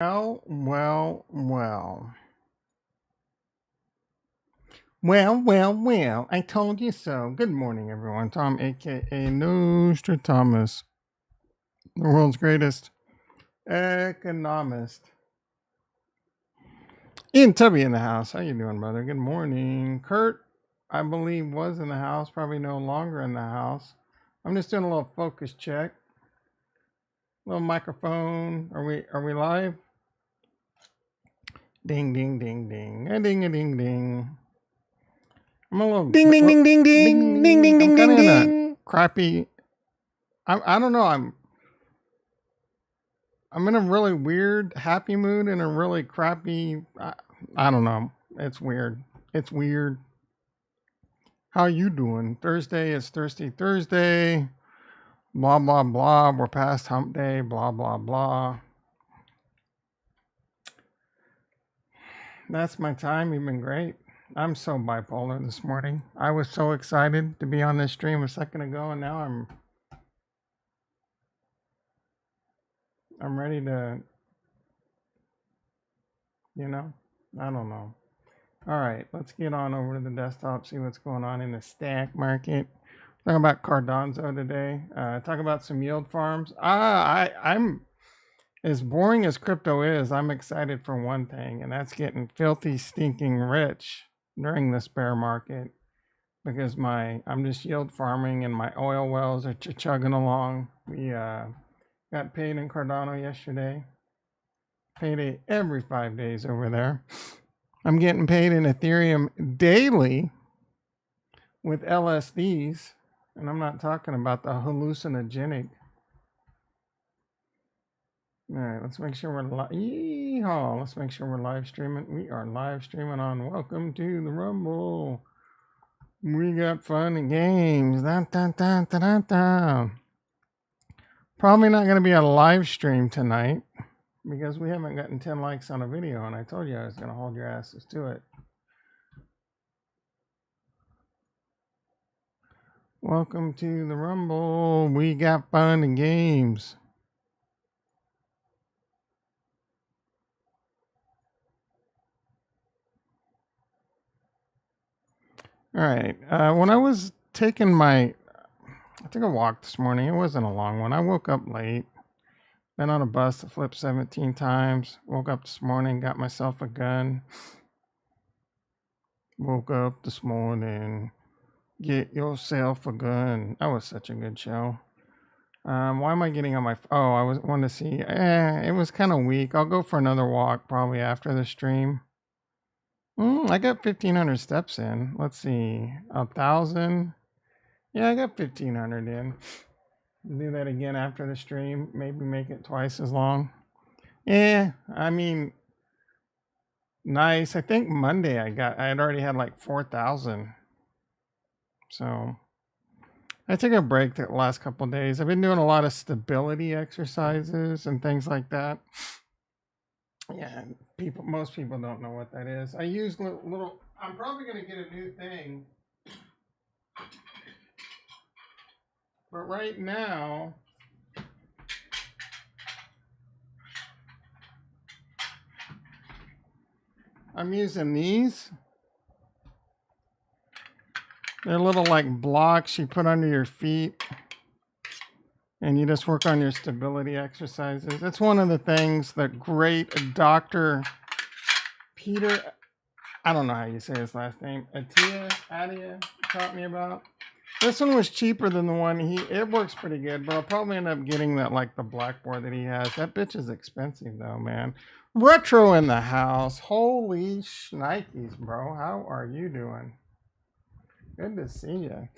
Well, well, well. Well. I told you so. Good morning, everyone. Tom, aka Nostradamus, the world's greatest economist. Ian Tubby in the house. How you doing, brother? Good morning. Kurt, I believe, was in the house. Probably no longer in the house. I'm just doing a little focus check. Little microphone. Are we live? Ding ding ding ding. A ding a ding ding. I'm a little Ding ding ding ding ding ding ding I'm ding kind ding of in a ding. crappy. I don't know. I'm in a really weird happy mood and a really crappy. I don't know. It's weird. It's weird. How you doing? Thursday is Thirsty Thursday. Blah blah blah. We're past Hump Day. Blah blah blah. That's my time. You've been great. I'm so bipolar this morning. I was so excited to be on this stream a second ago, and now I'm ready to. I don't know. All right, let's get on over to the desktop, see what's going on in the stack market. Talk about Cardano today. Talk about some yield farms. I'm as boring as crypto is. I'm excited for one thing, and that's getting filthy, stinking rich during this bear market because I'm just yield farming and my oil wells are chugging along. We got paid in Cardano yesterday. Payday every 5 days over there. I'm getting paid in Ethereum daily with LSDs, and I'm not talking about the hallucinogenic. All right, let's make sure we're live. Yeehaw! Let's make sure we're live streaming. We are live streaming on Welcome to the Rumble. We got fun and games. Probably not going to be a live stream tonight because we haven't gotten 10 likes on a video, and I told you I was going to hold your asses to it. Welcome to the Rumble. We got fun and games. All right. When I was taking I took a walk this morning. It wasn't a long one. I woke up late. Been on a bus to flip 17 times. Woke up this morning, got myself a gun. Woke up this morning, get yourself a gun. That was such a good show. Why am I getting on my? I wanted to see. It was kind of weak. I'll go for another walk probably after the stream. I got 1,500 steps in. Let's see, 1,000. Yeah, I got 1,500 in. Do that again after the stream. Maybe make it twice as long. Yeah, I mean, nice. I think Monday I had already had like 4,000. So I took a break the last couple of days. I've been doing a lot of stability exercises and things like that. Yeah, most people don't know what that is. I use little. I'm probably gonna get a new thing, but right now I'm using these. They're little like blocks you put under your feet, and you just work on your stability exercises. That's one of the things that great Dr. Peter, I don't know how you say his last name, Adia taught me about. This one was cheaper than the one it works pretty good, but I'll probably end up getting that like the blackboard that he has. That bitch is expensive though, man. Retro in the house. Holy shnikes, bro. How are you doing? Good to see you.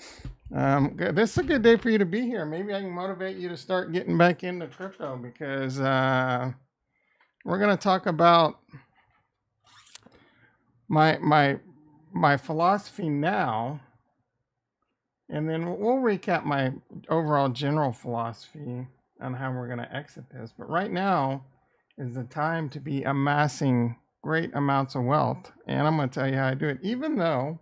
This is a good day for you to be here. Maybe I can motivate you to start getting back into crypto because we're going to talk about my philosophy now, and then we'll recap my overall general philosophy on how we're going to exit this. But right now is the time to be amassing great amounts of wealth, and I'm going to tell you how I do it, even though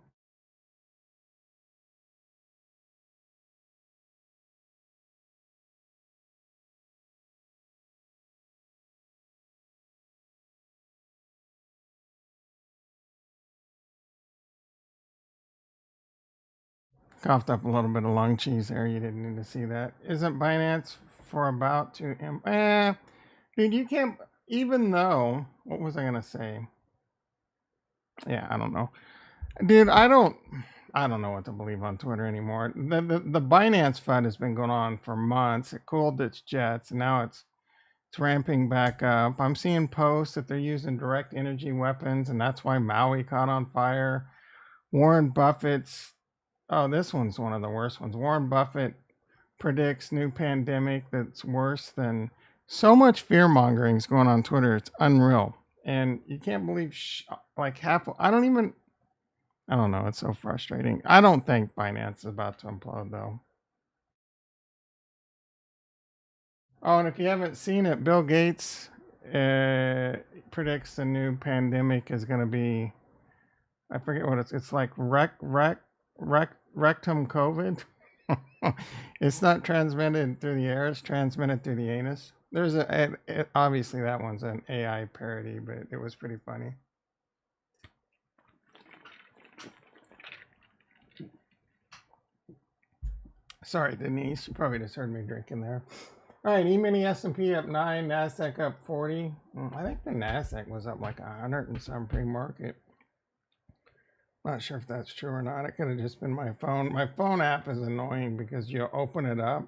Coughed up a little bit of lung cheese there. You didn't need to see that. Isn't Binance for about to... dude, you can't... Even though... What was I going to say? Yeah, I don't know. Dude, I don't know what to believe on Twitter anymore. The Binance FUD has been going on for months. It cooled its jets, and now it's ramping back up. I'm seeing posts that they're using direct energy weapons, and that's why Maui caught on fire. Warren Buffett's... Oh, this one's one of the worst ones. Warren Buffett predicts new pandemic that's worse than... So much fear-mongering is going on Twitter. It's unreal. And you can't believe... like half... I don't know. It's so frustrating. I don't think Binance is about to implode, though. Oh, and if you haven't seen it, Bill Gates predicts the new pandemic is going to be... I forget what it's like rectum COVID. It's not transmitted through the air, it's transmitted through the anus. There's obviously that one's an AI parody, but it was pretty funny. Sorry, Denise, you probably just heard me drinking there. All right, E-mini S&P up 9, NASDAQ up 40. I think the NASDAQ was up like 100 and some pre-market. Not sure if that's true or not. It could have just been my phone. My phone app is annoying because you open it up.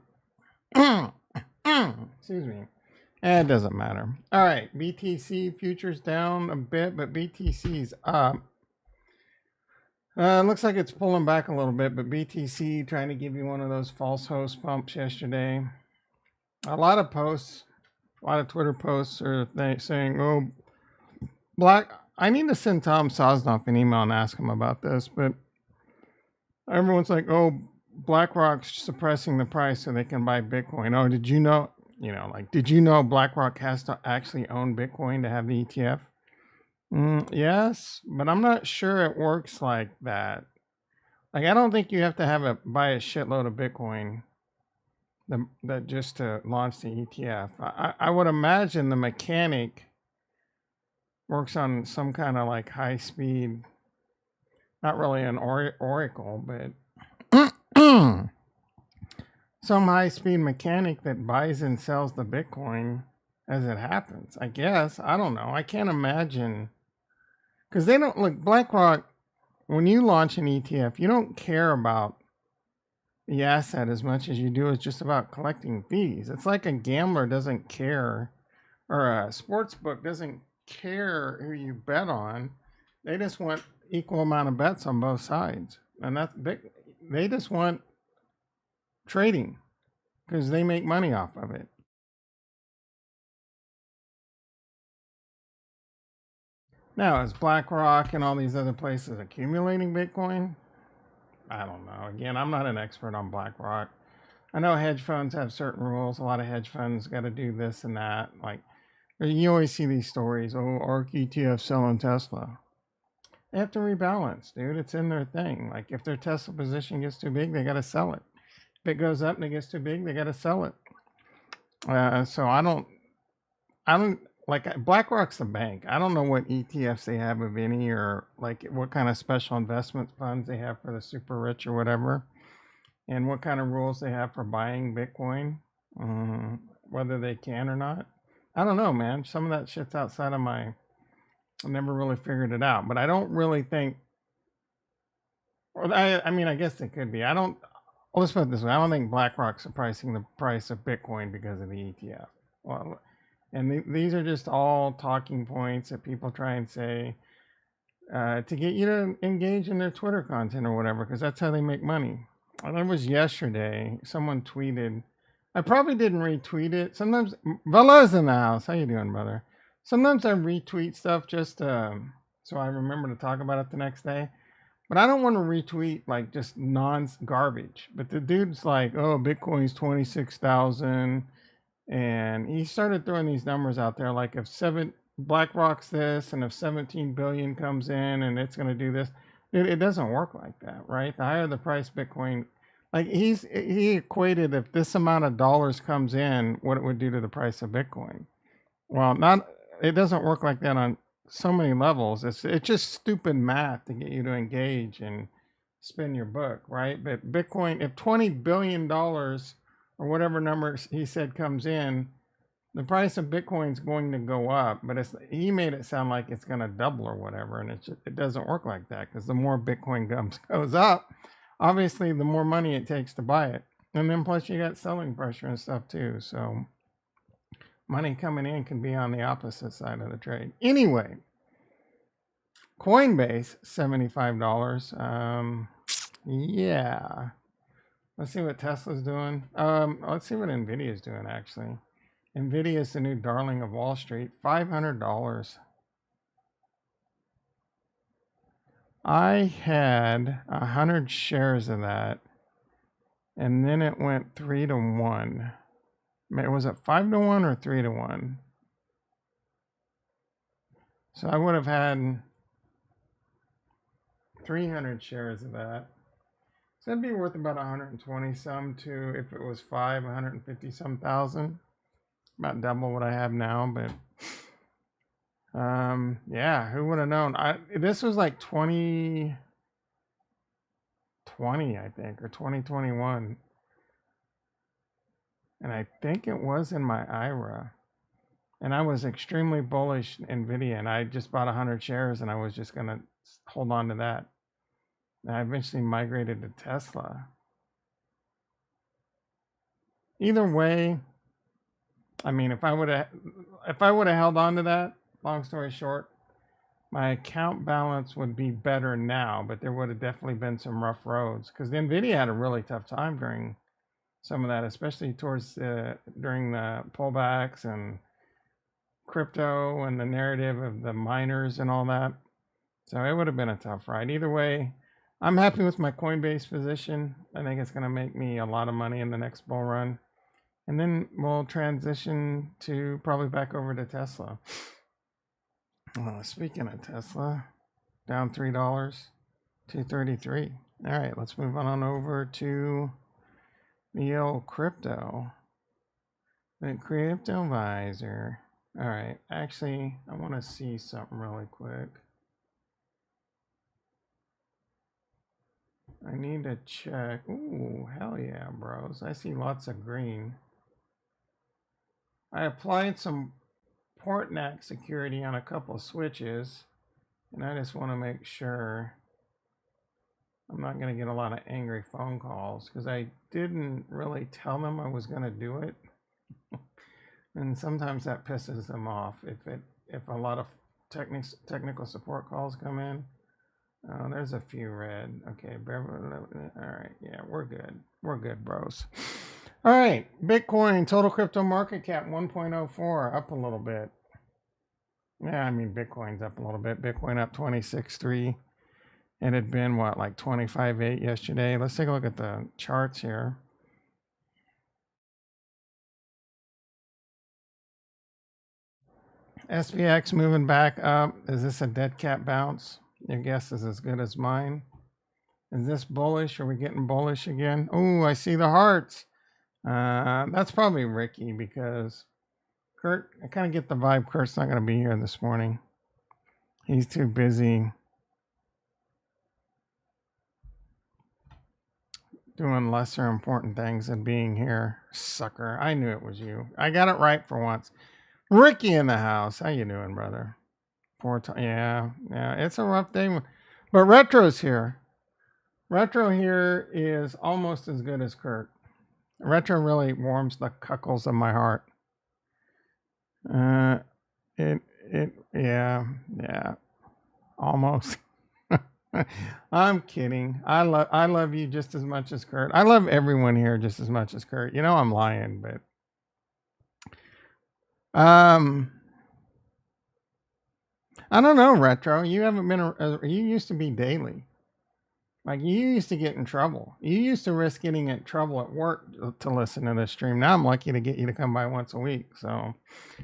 Excuse me. It doesn't matter. All right, BTC futures down a bit, but BTC's up. Looks like it's pulling back a little bit, but BTC trying to give you one of those false host pumps yesterday. A lot of Twitter posts are saying, oh, I need to send Tom Sosnoff an email and ask him about this, but everyone's like, oh, BlackRock's suppressing the price so they can buy Bitcoin. Oh, did you know, did you know BlackRock has to actually own Bitcoin to have the ETF? Yes, but I'm not sure it works like that. Like, I don't think you have to buy a shitload of Bitcoin that just to launch the ETF. I would imagine the mechanic works on some kind of like high speed, not really an oracle, but some high speed mechanic that buys and sells the Bitcoin as it happens. I guess. I don't know. I can't imagine. Because they don't look, BlackRock, when you launch an ETF, you don't care about the asset as much as you do is just about collecting fees. It's like a gambler doesn't care, or a sports book doesn't care who you bet on. They just want equal amount of bets on both sides, and that's big. They just want trading because they make money off of it. Now, is BlackRock and all these other places accumulating Bitcoin? I don't know. Again, I'm not an expert on BlackRock. I know hedge funds have certain rules. A lot of hedge funds got to do this and that. Like, you always see these stories. Oh, ARK ETF selling Tesla. They have to rebalance, dude. It's in their thing. Like, if their Tesla position gets too big, they got to sell it. If it goes up and it gets too big, they got to sell it. So I don't, like, BlackRock's the bank. I don't know what ETFs they have, if any, or like what kind of special investment funds they have for the super rich or whatever, and what kind of rules they have for buying Bitcoin, whether they can or not. I don't know, man. Some of that shit's outside of I never really figured it out, but I don't really think, or I mean, I guess it could be. Let's put it this way. I don't think BlackRock's suppressing the price of Bitcoin because of the ETF. Well, and these are just all talking points that people try and say to get you to engage in their Twitter content or whatever, because that's how they make money. And it was yesterday. Someone tweeted. I probably didn't retweet it. Sometimes Vala's in the house. How you doing, brother? Sometimes I retweet stuff just so I remember to talk about it the next day. But I don't want to retweet like just garbage. But the dude's like, oh, Bitcoin's 26,000. And he started throwing these numbers out there, like if BlackRock's this, and if 17 billion comes in, and it's going to do this. Dude, it doesn't work like that, right? The higher the price Bitcoin, like he equated if this amount of dollars comes in, what it would do to the price of Bitcoin. Well, it doesn't work like that on so many levels. It's just stupid math to get you to engage and spin your book, right? But Bitcoin, if $20 billion or whatever number he said comes in, the price of Bitcoin is going to go up, but he made it sound like it's going to double or whatever, and it doesn't work like that, because the more Bitcoin goes up, obviously the more money it takes to buy it, and then plus you got selling pressure and stuff too. So money coming in can be on the opposite side of the trade. Anyway, Coinbase $75. Yeah. Let's see what Tesla's doing. Let's see what Nvidia's doing actually. Nvidia is the new darling of Wall Street. $500. I had 100 shares of that, and then it went 3 to 1. Was it 5 to 1 or 3 to 1? So I would have had 300 shares of that. So it'd be worth about 120 some to, if it was 150 some thousand. About double what I have now, but yeah, who would have known? This was like 2020, I think, or 2021. And I think it was in my IRA. And I was extremely bullish Nvidia, and I just bought 100 shares, and I was just going to hold on to that. And I eventually migrated to Tesla. Either way, I mean, if I would have held on to that, long story short, my account balance would be better now, but there would have definitely been some rough roads, because Nvidia had a really tough time during some of that, especially towards during the pullbacks and crypto and the narrative of the miners and all that. So it would have been a tough ride. Either way, I'm happy with my Coinbase position. I think it's going to make me a lot of money in the next bull run. And then we'll transition to probably back over to Tesla. Speaking of Tesla, down $3, 233. All right, let's move on over to the old crypto. The crypto visor. All right, actually, I want to see something really quick. I need to check. Ooh, hell yeah, bros. I see lots of green. I applied some Portnac security on a couple of switches, and I just want to make sure I'm not going to get a lot of angry phone calls, because I didn't really tell them I was going to do it. And sometimes that pisses them off if a lot of technical support calls come in. There's a few red. Okay, all right, yeah, we're good. We're good, bros. All right, Bitcoin total crypto market cap 1.04, up a little bit. Yeah, I mean Bitcoin's up a little bit. Bitcoin up 26.3. It had been what, like 25.8 yesterday. Let's take a look at the charts here. SPX moving back up. Is this a dead cat bounce? Your guess is as good as mine. Is this bullish? Are we getting bullish again? Oh, I see the hearts. That's probably Ricky, because Kurt, I kind of get the vibe Kurt's not going to be here this morning. He's too busy doing lesser important things than being here. Sucker. I knew it was you. I got it right for once. Ricky in the house. How you doing, brother? Yeah, it's a rough day. But Retro's here. Retro here is almost as good as Kurt. Retro really warms the cuckles of my heart. Yeah, almost. I'm kidding. I love you just as much as Kurt. I love everyone here just as much as Kurt. You know I'm lying, but I don't know, Retro. You haven't been. You used to be daily. Like, you used to get in trouble. You used to risk getting in trouble at work to listen to this stream. Now I'm lucky to get you to come by once a week. So,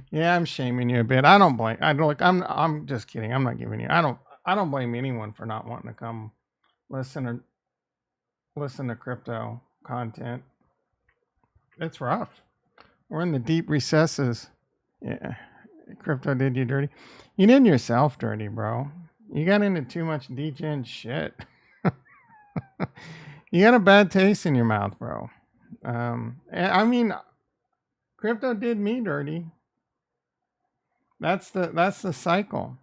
yeah, I'm shaming you a bit. I don't blame. I'm just kidding. I'm not giving you. I don't blame anyone for not wanting to come listen to crypto content. It's rough. We're in the deep recesses. Yeah, crypto did you dirty. You did yourself dirty, bro. You got into too much degen shit. You got a bad taste in your mouth, bro. I mean, crypto did me dirty. That's the cycle.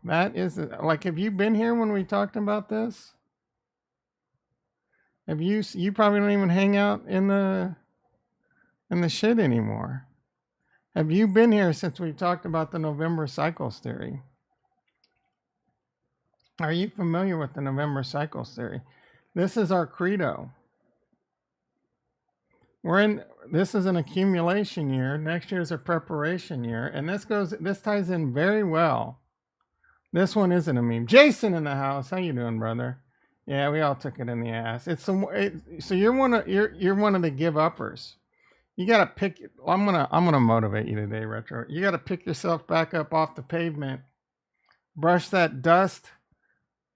That is like, have you been here when we talked about this? Have you probably don't even hang out in the shit anymore. Have you been here since we talked about the November cycles theory? Are you familiar with the November cycles theory? This is our credo. This is an accumulation year. Next year is a preparation year. And this ties in very well. This one isn't a meme. Jason in the house. How you doing, brother? Yeah, we all took it in the ass. So you're one of the give uppers. You gotta pick. I'm gonna motivate you today, Retro. You gotta pick yourself back up off the pavement. Brush that dust.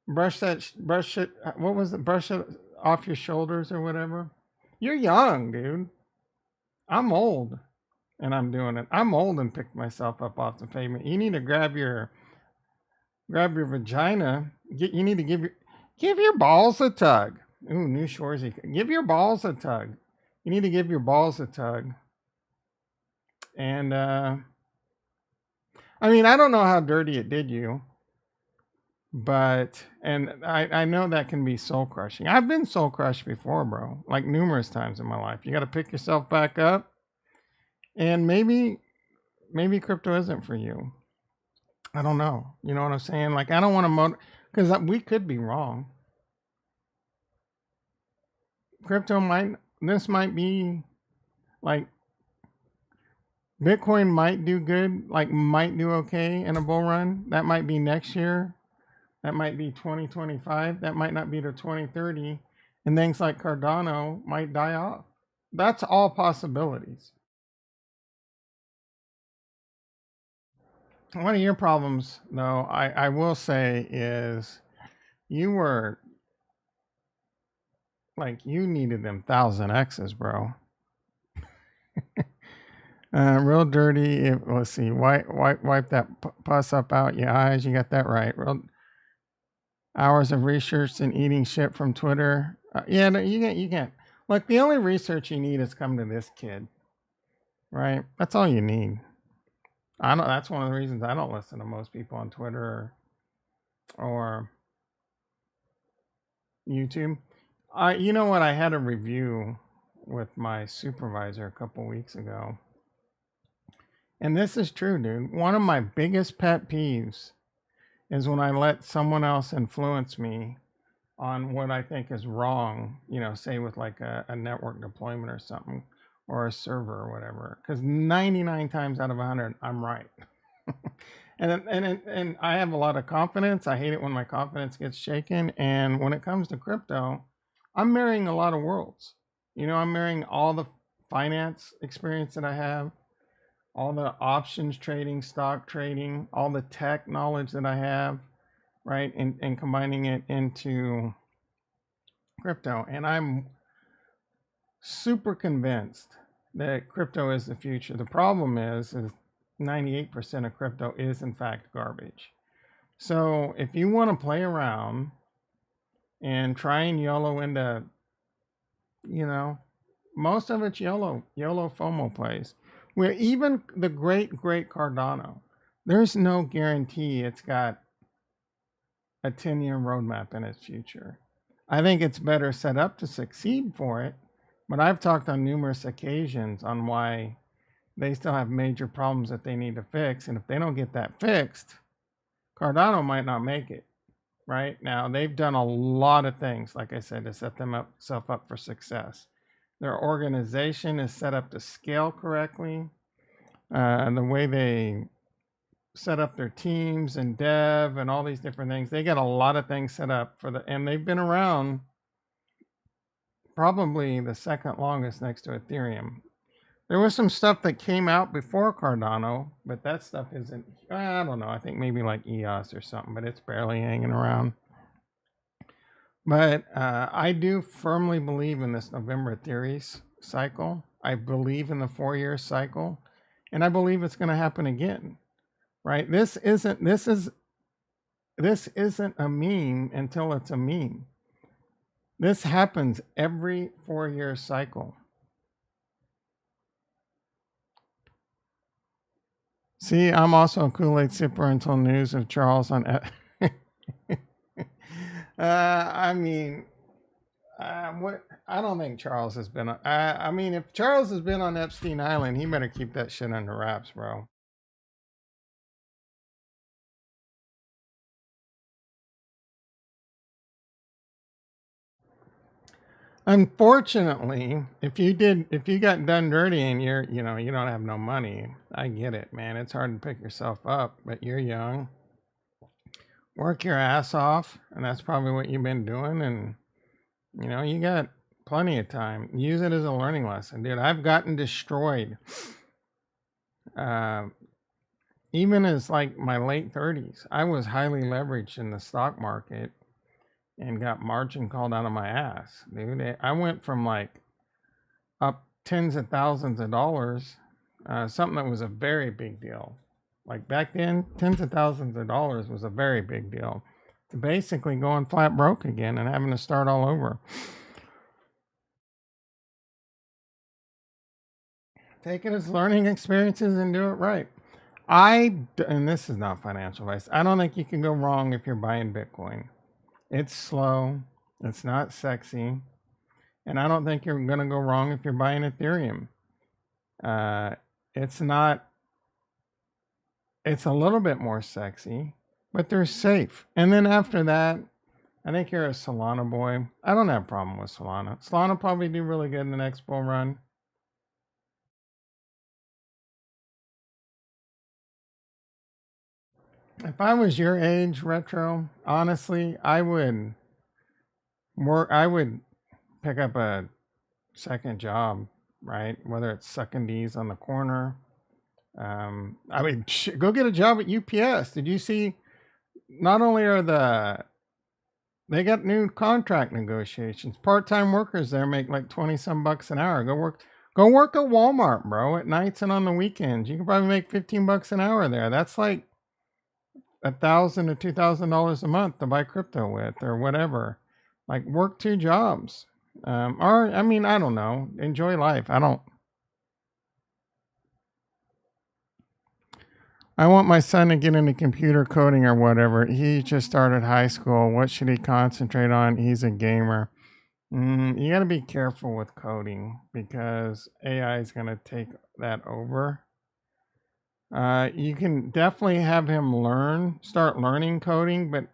Brush it. What was it? Brush it off your shoulders or whatever. You're young, dude. I'm old, and I'm doing it. I'm old and picked myself up off the pavement. You need to grab your vagina. You need to give your balls a tug. Ooh, new Shorzy. Give your balls a tug. You need to give your balls a tug. And I mean, I don't know how dirty it did you, but I know that can be soul crushing. I've been soul crushed before, bro, like numerous times in my life. You got to pick yourself back up, and maybe crypto isn't for you. I don't know. You know what I'm saying? Like, I don't want to because we could be wrong. This might be like Bitcoin might do good, like might do okay in a bull run. That might be next year. That might be 2025. That might not be to 2030. And things like Cardano might die off. That's all possibilities. One of your problems, though, I will say, is you were like, you needed them 1000X's, bro. Real dirty. Let's see. Wipe that pus up out your eyes. You got that right. Real hours of research and eating shit from Twitter. Yeah, no, you can't. Like, the only research you need is come to this kid, right? That's all you need. That's one of the reasons I don't listen to most people on Twitter or YouTube. You know what? I had a review with my supervisor a couple weeks ago. And this is true, dude. One of my biggest pet peeves is when I let someone else influence me on what I think is wrong, say with like a network deployment or something, or a server or whatever. Because 99 times out of 100, I'm right. and I have a lot of confidence. I hate it when my confidence gets shaken. And when it comes to crypto, I'm marrying a lot of worlds. I'm marrying all the finance experience that I have, all the options trading, stock trading, all the tech knowledge that I have, right? And combining it into crypto. And I'm super convinced that crypto is the future. The problem is 98% of crypto is in fact garbage. So if you want to play around and try and YOLO into, most of it's YOLO FOMO plays. Where even the great Cardano, there's no guarantee it's got a 10-year roadmap in its future. I think it's better set up to succeed for it, but I've talked on numerous occasions on why they still have major problems that they need to fix. And if they don't get that fixed, Cardano might not make it. Right now, they've done a lot of things, like I said, to set themselves up for success. Their organization is set up to scale correctly. And the way they set up their teams and dev and all these different things, they got a lot of things set up and they've been around probably the second longest next to Ethereum. There was some stuff that came out before Cardano, but that stuff isn't, I don't know, I think maybe like EOS or something, but it's barely hanging around. But I do firmly believe in this November theories cycle. I believe in the 4-year cycle, and I believe it's going to happen again, right? This isn't a meme until it's a meme. This happens every 4-year cycle. See, I'm also a Kool-Aid sipper until news of Charles on. I mean, what? I don't think Charles has been. I mean, if Charles has been on Epstein Island, he better keep that shit under wraps, bro. Unfortunately, if you got done dirty and you don't have no money, I get it, man. It's hard to pick yourself up, but you're young. Work your ass off, and that's probably what you've been doing. And you got plenty of time. Use it as a learning lesson, dude. I've gotten destroyed, uh, even as like my late 30s. I was highly leveraged in the stock market and got margin called out of my ass, dude. I went from like up tens of thousands of dollars, something that was a very big deal. Like back then, tens of thousands of dollars was a very big deal. To basically going flat broke again and having to start all over. Take it as learning experiences and do it right. And this is not financial advice. I don't think you can go wrong if you're buying Bitcoin. It's slow. It's not sexy. And I don't think you're going to go wrong if you're buying Ethereum. It's not, it's a little bit more sexy, but they're safe. And then after that, I think you're a Solana boy. I don't have a problem with Solana. Solana probably do really good in the next bull run. If I was your age, Retro, honestly, I would pick up a second job, right? Whether it's sucking D's on the corner. I mean, go get a job at UPS. Did you see? Not only are they got new contract negotiations. Part-time workers there make like 20 some bucks an hour. Go work at Walmart, bro, at nights and on the weekends. You can probably make 15 bucks an hour there. That's like $1,000 to $2,000 a month to buy crypto with or whatever. Like work 2 jobs. Or I mean, I don't know. Enjoy life. I want my son to get into computer coding or whatever. He just started high school. What should he concentrate on? He's a gamer. You got to be careful with coding because AI is going to take that over. You can definitely have him start learning coding, but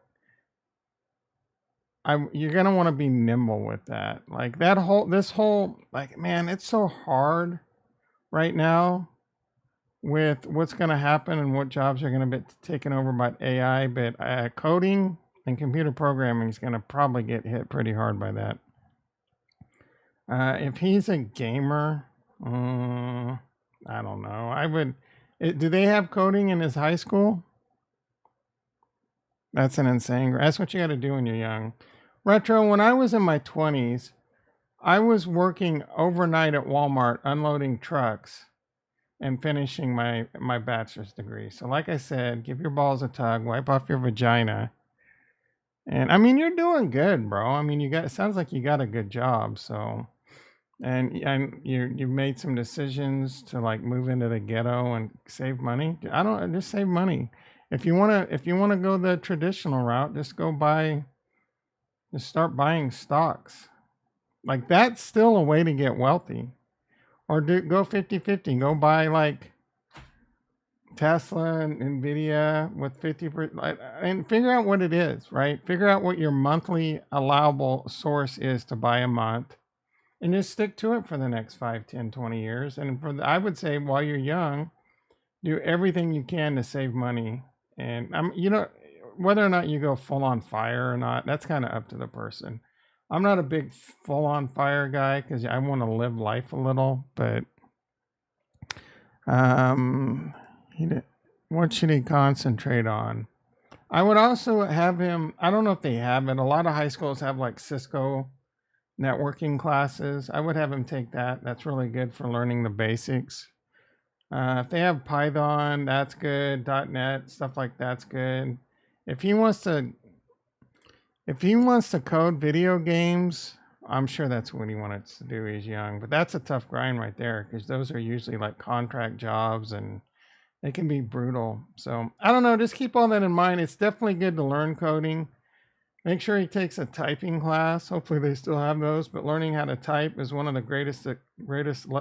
you're gonna want to be nimble with that. Like like man, it's so hard right now with what's gonna happen and what jobs are gonna be taken over by AI. But coding and computer programming is gonna probably get hit pretty hard by that. If he's a gamer, I don't know. Do they have coding in his high school? That's an insane. That's what you got to do when you're young. Retro, when I was in my 20s, I was working overnight at Walmart unloading trucks and finishing my bachelor's degree. So like I said, give your balls a tug, wipe off your vagina. And I mean, you're doing good, bro. I mean, it sounds like you got a good job. So, and you've made some decisions to like move into the ghetto and save money. I don't just save money. If you want to go the traditional route, just start buying stocks. Like that's still a way to get wealthy. Or go 50-50. Go buy like Tesla and Nvidia with 50%, and figure out what it is, right? Figure out what your monthly allowable source is to buy a month and just stick to it for the next 5, 10, 20 years. And I would say while you're young, do everything you can to save money. And whether or not you go full on fire or not, that's kind of up to the person. I'm not a big full on fire guy because I want to live life a little, but what should he concentrate on? I would also have him, I don't know if they have it. A lot of high schools have like Cisco networking classes. I would have him take that. That's really good for learning the basics. If they have Python, that's good. .NET, stuff like that's good. If he wants to If he wants to code video games, I'm sure that's what he wanted to do. He's young, but that's a tough grind right there because those are usually like contract jobs and they can be brutal. So I don't know. Just keep all that in mind. It's definitely good to learn coding. Make sure he takes a typing class. Hopefully they still have those. But learning how to type is one of the greatest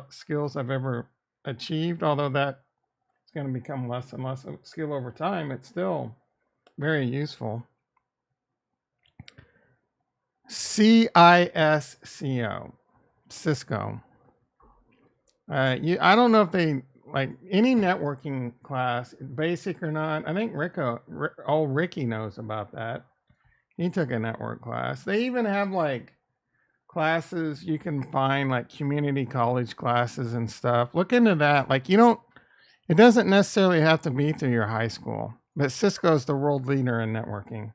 skills I've ever achieved. Although that is going to become less and less of a skill over time, it's still very useful. CISCO, Cisco. I don't know if they like any networking class, basic or not. I think Ricky knows about that. He took a network class. They even have like classes you can find, like community college classes and stuff. Look into that. Like it doesn't necessarily have to be through your high school, but Cisco's the world leader in networking.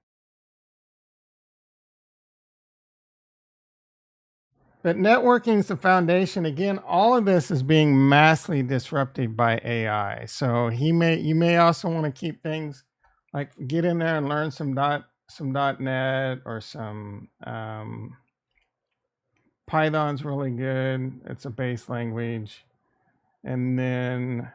But networking is the foundation. Again, all of this is being massively disrupted by AI. So you may also want to keep things like get in there and learn some .NET or some Python's really good. It's a base language, and then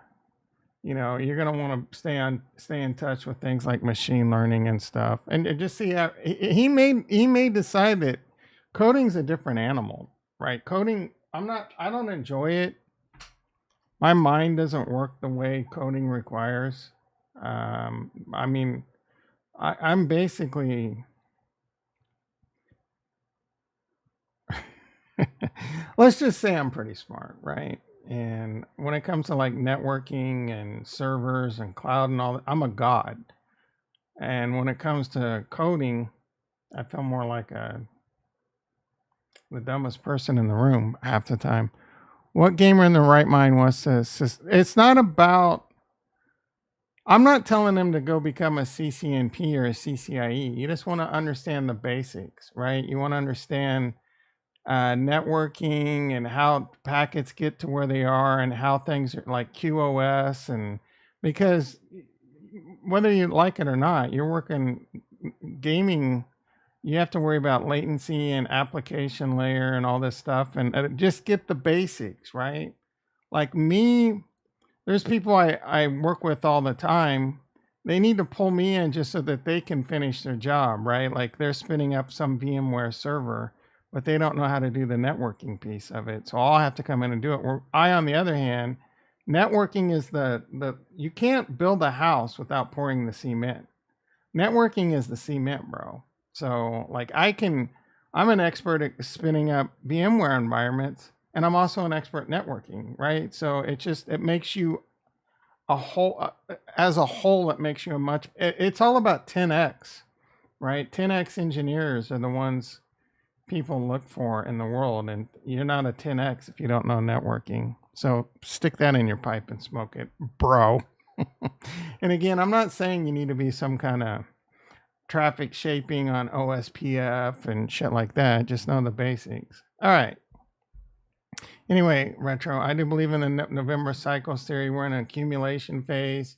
you're gonna want to stay in touch with things like machine learning and stuff, and just see how he may decide that coding's a different animal. Right, coding. I don't enjoy it. My mind doesn't work the way coding requires. I mean, I'm basically. Let's just say I'm pretty smart, right? And when it comes to like networking and servers and cloud and all that, I'm a god. And when it comes to coding, I feel more like the dumbest person in the room half the time. What gamer in the right mind wants to? It's not about. I'm not telling them to go become a CCNP or a CCIE. You just want to understand the basics, right? You want to understand networking and how packets get to where they are and how things are like QoS, and because whether you like it or not, you're working gaming. You have to worry about latency and application layer and all this stuff, and just get the basics, right? Like me, there's people I work with all the time. They need to pull me in just so that they can finish their job, right? Like they're spinning up some VMware server, but they don't know how to do the networking piece of it. So I'll have to come in and do it. On the other hand, networking is the you can't build a house without pouring the cement. Networking is the cement, bro. So like I'm an expert at spinning up VMware environments, and I'm also an expert networking, right? So it makes you a whole as a whole. It makes you it's all about 10x, right? 10x engineers are the ones people look for in the world, and you're not a 10x if you don't know networking. So stick that in your pipe and smoke it, bro. And again, I'm not saying you need to be some kind of traffic shaping on OSPF and shit like that. Just know the basics. All right. Anyway, Retro, I do believe in the November cycles theory. We're in an accumulation phase.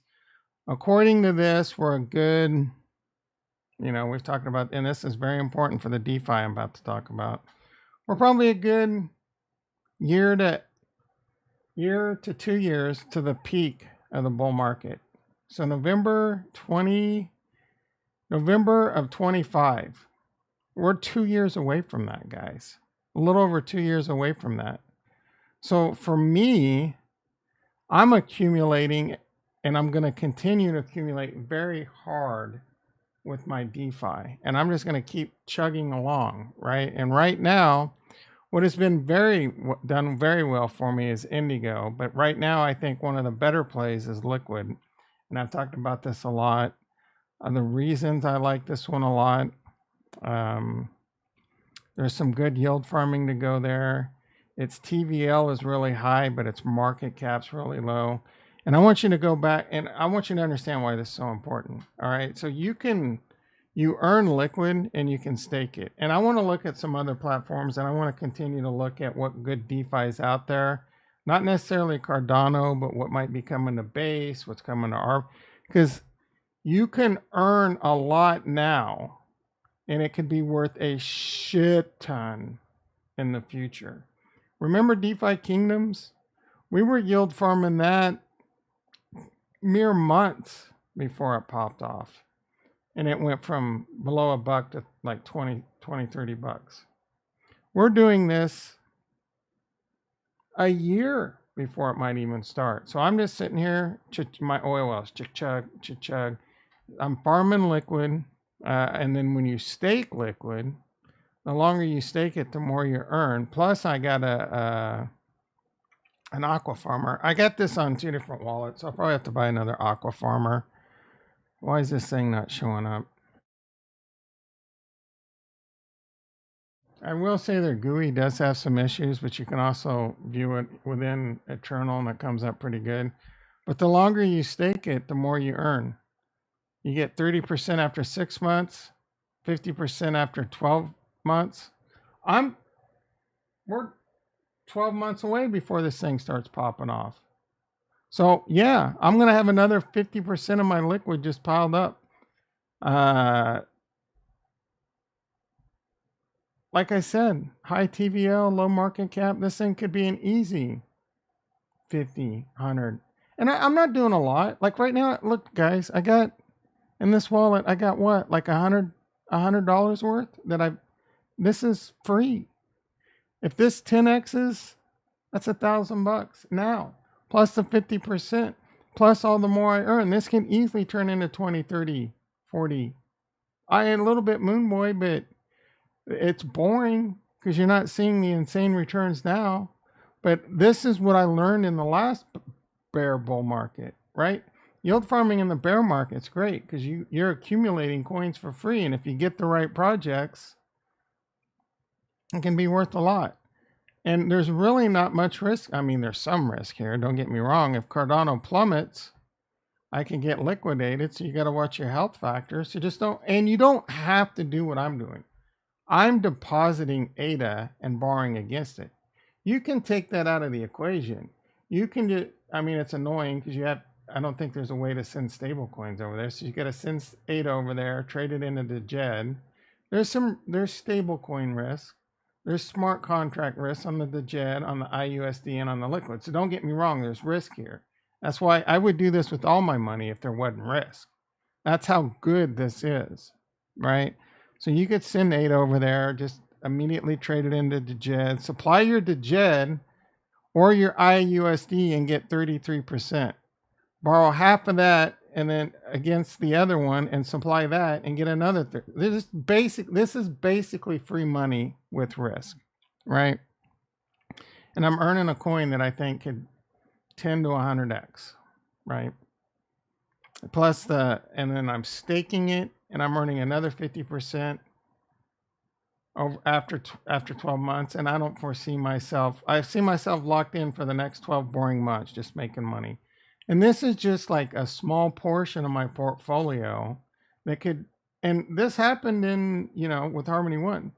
According to this, we're a good, we've talked about, and this is very important for the DeFi I'm about to talk about. We're probably a good year to 2 years to the peak of the bull market. So November of 25. We're 2 years away from that, guys. A little over 2 years away from that. So for me, I'm accumulating, and I'm going to continue to accumulate very hard with my DeFi. And I'm just going to keep chugging along, right? And right now, what has been done very well for me is Indigo. But right now, I think one of the better plays is Liquid. And I've talked about this a lot. The reasons I like this one a lot, there's some good yield farming to go there. Its TVL is really high, but its market cap's really low. And I want you to go back, and I want you to understand why this is so important. All right, so you earn Liquid and you can stake it. And I want to look at some other platforms, and I want to continue to look at what good DeFi is out there. Not necessarily Cardano, but what might be coming to Base, what's coming to ARB, because you can earn a lot now and it could be worth a shit ton in the future. Remember DeFi Kingdoms? We were yield farming that mere months before it popped off. And it went from below $1 to like 20, 30 bucks. We're doing this a year before it might even start. So I'm just sitting here, my oil wells, chug, chug. I'm farming liquid. And then when you stake liquid, the longer you stake it, the more you earn. Plus, I got an aqua farmer. I got this on 2 different wallets. So I'll probably have to buy another aqua farmer. Why is this thing not showing up? I will say their GUI does have some issues, but you can also view it within Eternal and it comes up pretty good. But the longer you stake it, the more you earn. You get 30% after 6 months, 50% after 12 months. We're 12 months away before this thing starts popping off. So yeah, I'm going to have another 50% of my liquid just piled up. Like I said, high TVL, low market cap. This thing could be an easy 50, 100. And I'm not doing a lot. Like right now, look, guys, I got in this wallet, I got what? Like $100 worth that this is free. If this 10x's, that's $1,000 now, plus the 50%, plus all the more I earn. This can easily turn into 20, 30, 40. I am a little bit moon boy, but it's boring because you're not seeing the insane returns now. But this is what I learned in the last bear bull market, right? Yield farming in the bear market's great because you're accumulating coins for free. And if you get the right projects, it can be worth a lot. And there's really not much risk. I mean, there's some risk here. Don't get me wrong. If Cardano plummets, I can get liquidated. So you got to watch your health factors. So just don't, and you don't have to do what I'm doing. I'm depositing ADA and borrowing against it. You can take that out of the equation. You can just, I mean, it's annoying because I don't think there's a way to send stable coins over there. So you got to send ADA over there, trade it into the JED. There's stable coin risk. There's smart contract risk on the JED, on the IUSD, and on the liquid. So don't get me wrong, there's risk here. That's why I would do this with all my money if there wasn't risk. That's how good this is, right? So you could send ADA over there, just immediately trade it into DJED, supply your DJED or your IUSD and get 33%. Borrow half of that and then against the other one and supply that and get another. This is basically free money with risk, right? And I'm earning a coin that I think could 10 to 100x, right? Plus and then I'm staking it and I'm earning another 50% after 12 months. And I don't foresee myself, I see myself locked in for the next 12 boring months, just making money. And this is just like a small portion of my portfolio that could, and this happened in, with Harmony One.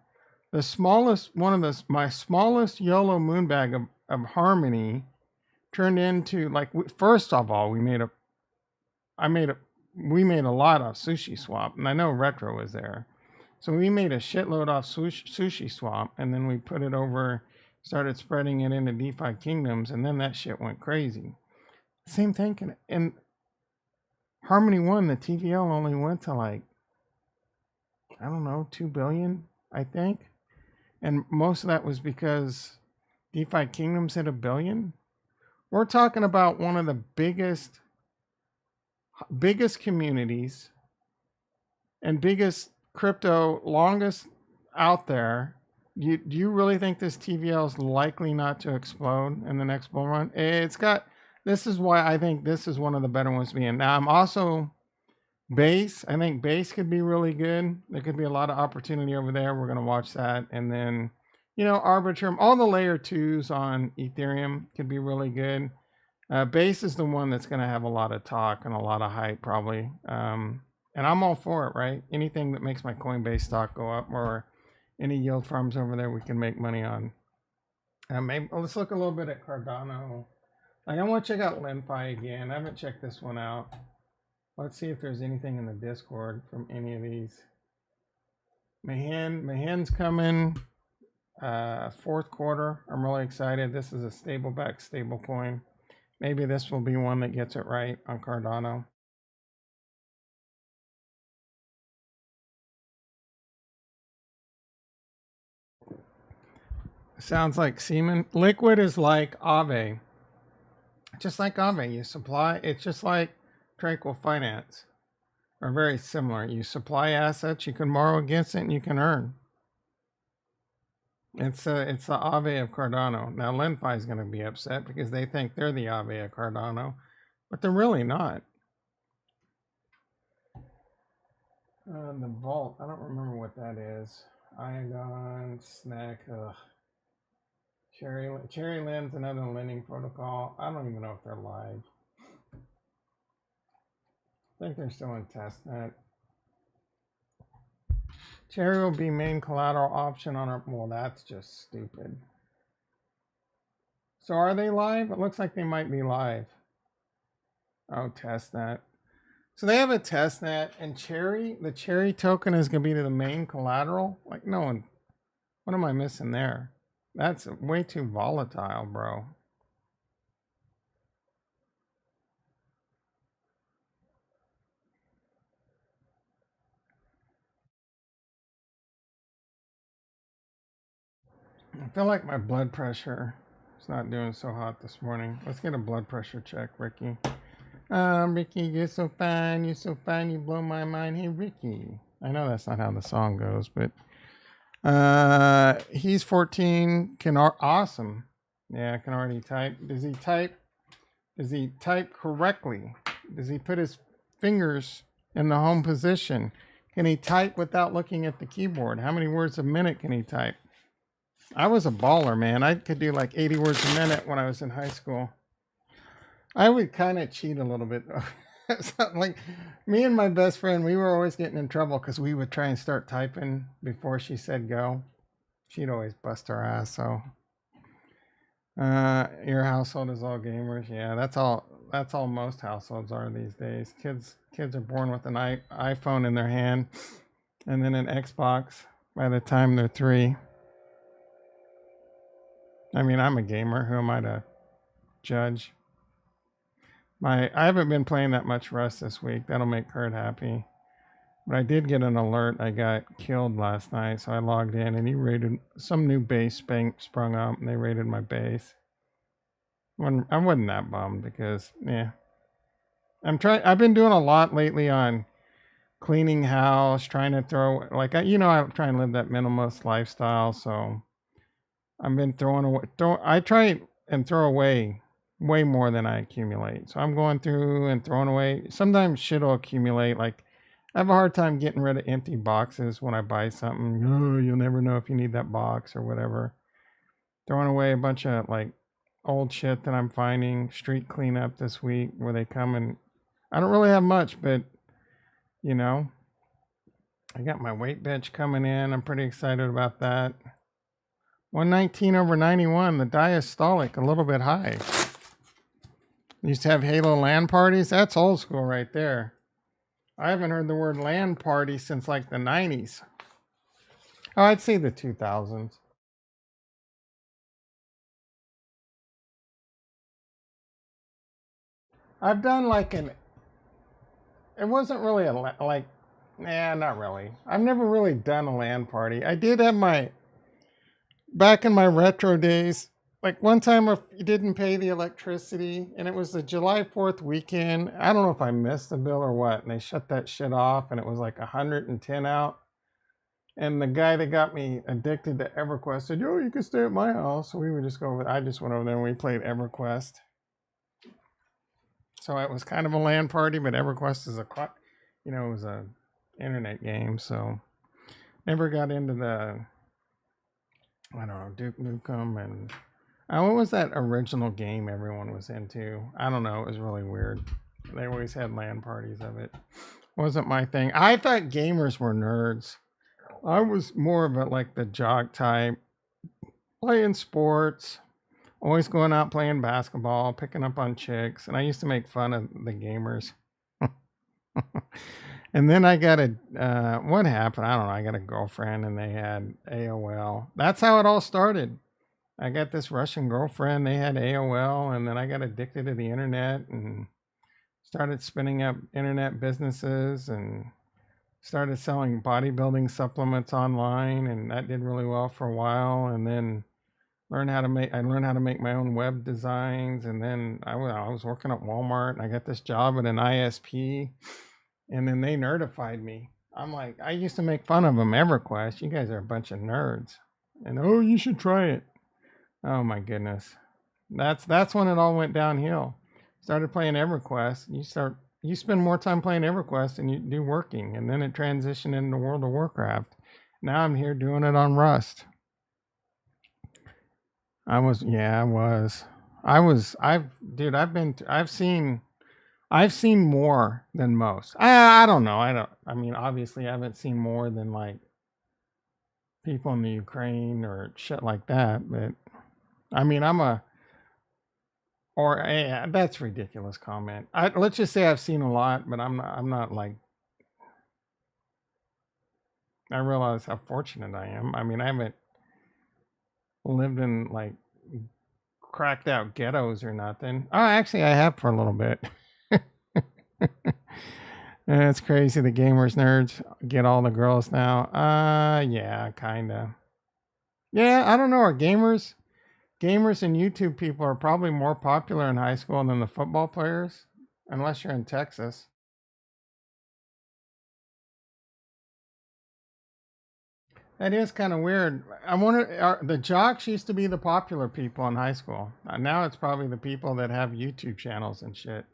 The smallest, my smallest YOLO moonbag of Harmony turned into like, first of all, we made a lot off Sushi Swap, and I know Retro was there. So we made a shitload off Sushi Swap, and then we put it over, started spreading it into DeFi Kingdoms, and then that shit went crazy. Same thing. And Harmony One, the TVL only went to like, I don't know, 2 billion, I think. And most of that was because DeFi Kingdoms hit 1 billion. We're talking about one of the biggest communities and biggest crypto, longest out there. Do you really think this TVL is likely not to explode in the next bull run? This is why I think this is one of the better ones to be in. Now I'm also Base. I think Base could be really good. There could be a lot of opportunity over there. We're going to watch that. And then, Arbitrum, all the layer 2s on Ethereum could be really good. Base is the one that's going to have a lot of talk and a lot of hype probably. And I'm all for it, right? Anything that makes my Coinbase stock go up or any yield farms over there we can make money on. Maybe let's look a little bit at Cardano. I want to check out LenFi again. I haven't checked this one out. Let's see if there's anything in the Discord from any of these. Mahin's coming fourth quarter. I'm really excited. This is a stable coin. Maybe this will be one that gets it right on Cardano. Sounds like semen. Liquid is like Aave. Just like Aave, you supply. It's just like Tranquil Finance. Are very similar. You supply assets, you can borrow against it, and you can earn. It's the Aave of Cardano. Now LenFi is going to be upset because they think they're the Aave of Cardano, but they're really not. The vault, I don't remember what that is. Ion snack. Cherry Lens, another lending protocol. I don't even know if they're live. I think they're still in testnet. Cherry will be main collateral option on our. Well, that's just stupid. So are they live? It looks like they might be live. Oh, testnet. So they have a testnet, and the Cherry token is going to be the main collateral. Like, no one. What am I missing there? That's way too volatile, bro. I feel like my blood pressure is not doing so hot this morning. Let's get a blood pressure check, Ricky. Ricky, you're so fine. You're so fine. You blow my mind. Hey, Ricky. I know that's not how the song goes, but he's 14. Awesome. Yeah, can already type. Does he type? Does he type correctly? Does he put his fingers in the home position? Can he type without looking at the keyboard? How many words a minute can he type? I was a baller, man. I could do like 80 words a minute when I was in high school. I would kind of cheat a little bit. Like me and my best friend, we were always getting in trouble because we would try and start typing before she said go. She'd always bust our ass. So, your household is all gamers. Yeah, that's all. That's all most households are these days. Kids are born with an iPhone in their hand, and then an Xbox by the time they're 3. I mean, I'm a gamer. Who am I to judge? I haven't been playing that much Rust this week. That'll make Kurt happy. But I did get an alert. I got killed last night, so I logged in and he raided some new base sprung up, and they raided my base. I wasn't that bummed because yeah, I've been doing a lot lately on cleaning house, trying to throw I try and live that minimalist lifestyle. So I've been throwing away. I try and throw away way more than I accumulate. So I'm going through and throwing away. Sometimes shit will accumulate. Like I have a hard time getting rid of empty boxes when I buy something. Oh, you'll never know if you need that box or whatever. Throwing away a bunch of like old shit that I'm finding. Street cleanup this week where they come and I don't really have much, but you know, I got my weight bench coming in. I'm pretty excited about that. 119 over 91, the diastolic, a little bit high. Used to have Halo LAN parties. That's old school right there. I haven't heard the word LAN party since like the 90s. Oh, I'd say the 2000s. I've done like it wasn't really not really. I've never really done a LAN party. I did have back in my retro days, like one time you didn't pay the electricity and it was the July 4th weekend. I don't know if I missed the bill or what, and they shut that shit off and it was like 110 out. And the guy that got me addicted to EverQuest said, "Oh, you can stay at my house." So we would just I just went over there and we played EverQuest. So it was kind of a LAN party, but EverQuest is it was a internet game. So never got into the, I don't know, Duke Nukem and what was that original game everyone was into? I don't know. It was really weird. They always had LAN parties of it. Wasn't my thing. I thought gamers were nerds. I was more of like the jock type, playing sports, always going out playing basketball, picking up on chicks, and I used to make fun of the gamers. And then I got what happened? I don't know. I got a girlfriend and they had AOL. That's how it all started. I got this Russian girlfriend. They had AOL, and then I got addicted to the internet and started spinning up internet businesses and started selling bodybuilding supplements online, and that did really well for a while. And then I learned how to make my own web designs, and then I was working at Walmart, and I got this job at an ISP, and then they nerdified me. I'm like, I used to make fun of them, EverQuest. You guys are a bunch of nerds, and oh, you should try it. Oh my goodness, that's when it all went downhill. Started playing EverQuest. You spend more time playing EverQuest than you do working, and then it transitioned into World of Warcraft. Now I'm here doing it on Rust. I was, yeah, I was. Dude, I've seen more than most. I don't know. I mean, obviously, I haven't seen more than like people in the Ukraine or shit like that. But I mean, that's a ridiculous comment. Let's just say I've seen a lot, but I'm not like, I realize how fortunate I am. I mean, I haven't lived in like cracked out ghettos or nothing. Oh, actually, I have for a little bit. It's crazy. The gamers nerds get all the girls now. Yeah, kinda. Yeah, I don't know. Are gamers and YouTube people are probably more popular in high school than the football players, unless you're in Texas. That is kind of weird. I wonder, the jocks used to be the popular people in high school. Now it's probably the people that have YouTube channels and shit.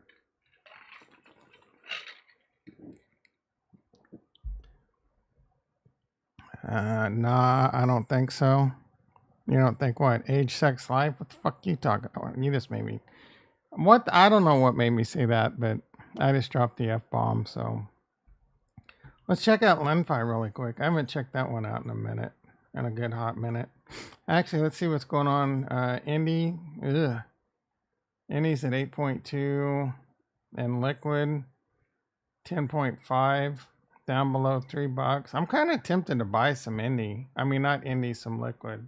Nah, I don't think so. You don't think what? Age, sex, life? What the fuck you talking about? You just made me. What? I don't know what made me say that, but I just dropped the F bomb. So let's check out Lenfi really quick. I haven't checked that one out in a minute, in a good hot minute. Actually, let's see what's going on. Indy, Indy's at 8.2, and Liquid 10.5, down below $3. I'm kind of tempted to buy some Indy. I mean, not Indy, some Liquid.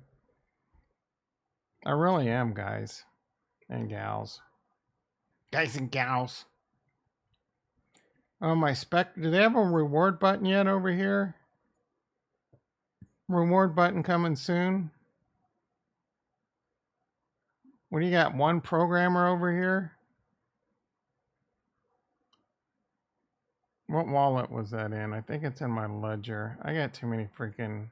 I really am, guys and gals. Guys and gals. Oh, my spec. Do they have a reward button yet over here? Reward button coming soon. What do you got? One programmer over here? What wallet was that in? I think it's in my ledger. I got too many freaking.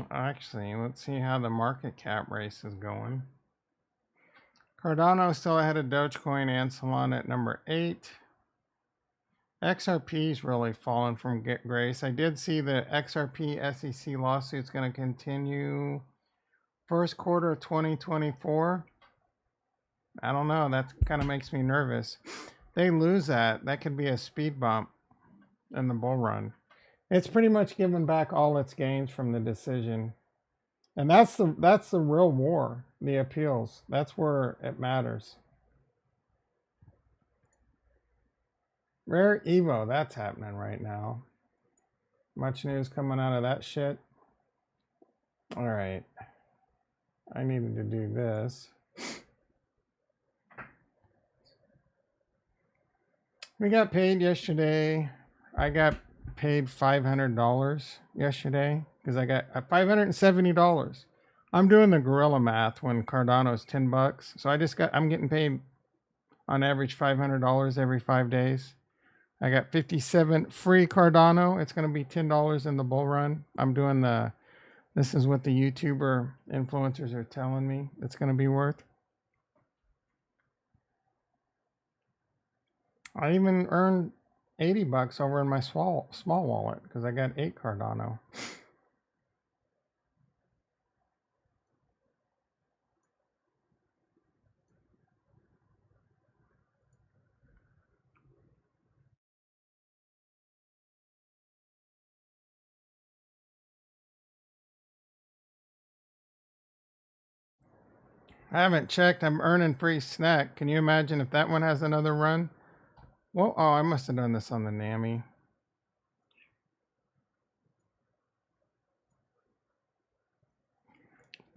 Actually, let's see how the market cap race is going. Cardano still ahead of Dogecoin and Solana at number 8. XRP's really fallen from grace. I did see the XRP SEC lawsuit's going to continue first quarter of 2024. I don't know. That kind of makes me nervous. They lose that could be a speed bump in the bull run. It's pretty much given back all its gains from the decision. And that's the real war, the appeals. That's where it matters. Rare Evo, that's happening right now. Much news coming out of that shit. All right. I needed to do this. We got paid yesterday. I got paid $500 yesterday because I got $570. I'm doing the gorilla math when Cardano's $10. So I'm getting paid on average $500 every 5 days. I got 57 free Cardano. It's going to be $10 in the bull run. This is what the YouTuber influencers are telling me it's going to be worth. I even earned $80 over in my small wallet because I got 8 Cardano. I haven't checked. I'm earning free snack. Can you imagine if that one has another run? Well, oh, I must have done this on the NAMI.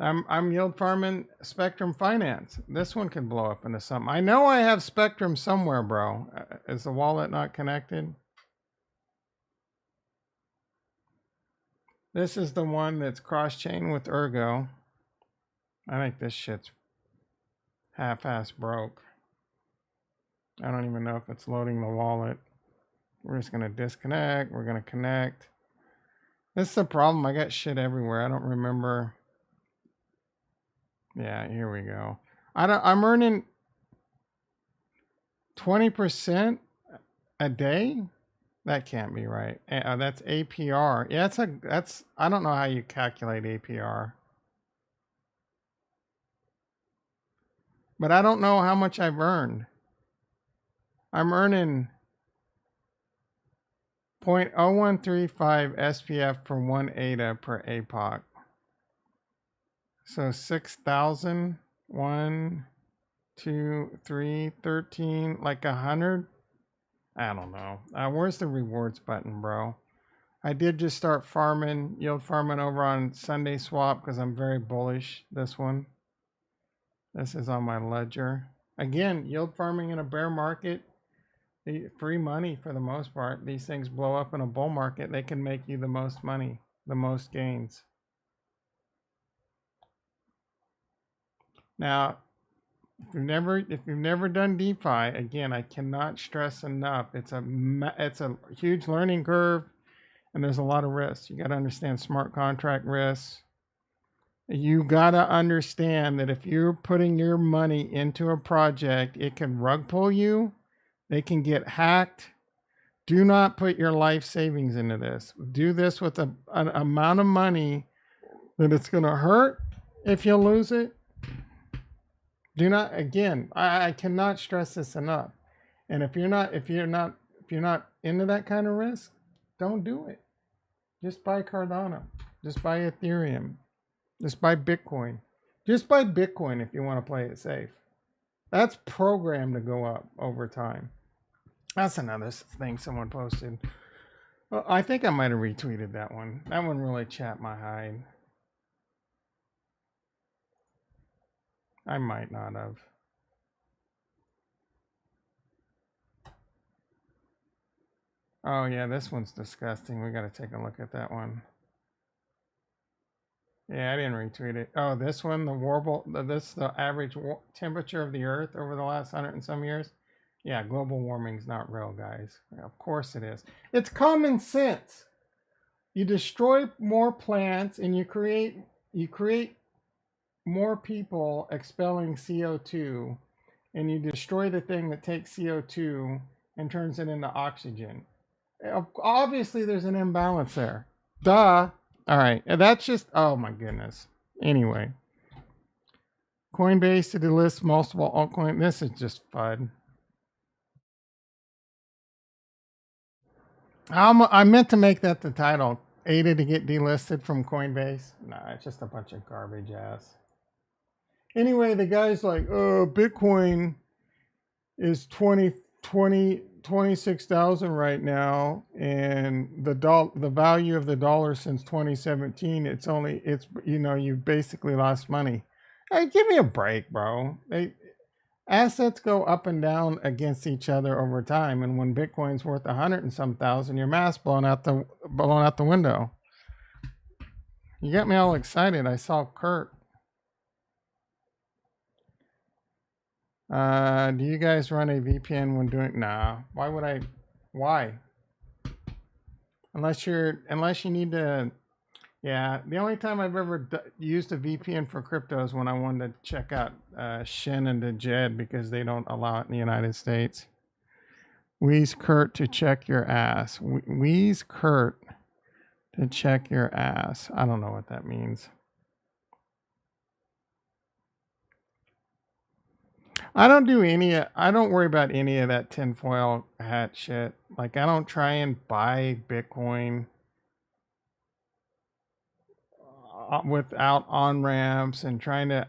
I'm yield farming Spectrum Finance. This one could blow up into something. I know I have Spectrum somewhere, bro. Is the wallet not connected? This is the one that's cross-chain with Ergo. I think this shit's half-ass broke. I don't even know if it's loading the wallet. We're just gonna disconnect. We're gonna connect. This is the problem. I got shit everywhere. I don't remember. Yeah, here we go. I'm earning 20% a day. That can't be right. That's APR. Yeah, that's I don't know how you calculate APR. But I don't know how much I've earned. I'm earning 0.0135 SPF per 1 ADA per APOC. So 6,000, 1, 2, 3, 13, like 100. I don't know. Where's the rewards button, bro? I did just start farming, yield farming over on Sunday Swap because I'm very bullish. This one. This is on my ledger. Again, yield farming in a bear market, free money for the most part. These things blow up in a bull market. They can make you the most money, the most gains. Now, if you've never done DeFi, again, I cannot stress enough. It's a huge learning curve, and there's a lot of risks. You got to understand smart contract risks. You got to understand that if you're putting your money into a project, it can rug pull you. They can get hacked. Do not put your life savings into this. Do this with an amount of money that it's going to hurt if you lose it. Do not, again, I cannot stress this enough. And if you're not into that kind of risk, don't do it. Just buy Cardano. Just buy Ethereum. Just buy Bitcoin. Just buy Bitcoin if you want to play it safe. That's programmed to go up over time. That's another thing someone posted. Well, I think I might have retweeted that one. That one really chapped my hide. I might not have. Oh yeah, this one's disgusting. We got to take a look at that one. Yeah, I didn't retweet it. Oh, this one, the warble. This the average temperature of the Earth over the last 100 and some years. Yeah, global warming's not real, guys. Of course it is. It's common sense. You destroy more plants and you create more people expelling CO2, and you destroy the thing that takes CO2 and turns it into oxygen. Obviously there's an imbalance there. Duh. All right. That's just, oh my goodness. Anyway. Coinbase to delist multiple altcoins. This is just FUD. I meant to make that the title. ADA to get delisted from Coinbase. Nah, it's just a bunch of garbage ass. Anyway, the guy's like, oh, Bitcoin is 26,000 right now, and the value of the dollar since 2017, it's you basically lost money. Hey, give me a break, bro. Assets go up and down against each other over time, and when Bitcoin's worth 100 and some thousand, your math's blown out the window. You got me all excited. I saw Kurt. Do you guys run a VPN when doing? Nah. Why would I? Why? Unless you need to. Yeah, the only time I've ever used a VPN for crypto is when I wanted to check out Shin and the Jed because they don't allow it in the United States. Wheeze Kurt to check your ass. Wheeze Kurt to check your ass. I don't know what that means. I don't worry about any of that tinfoil hat shit. Like, I don't try and buy Bitcoin. without on ramps and trying to,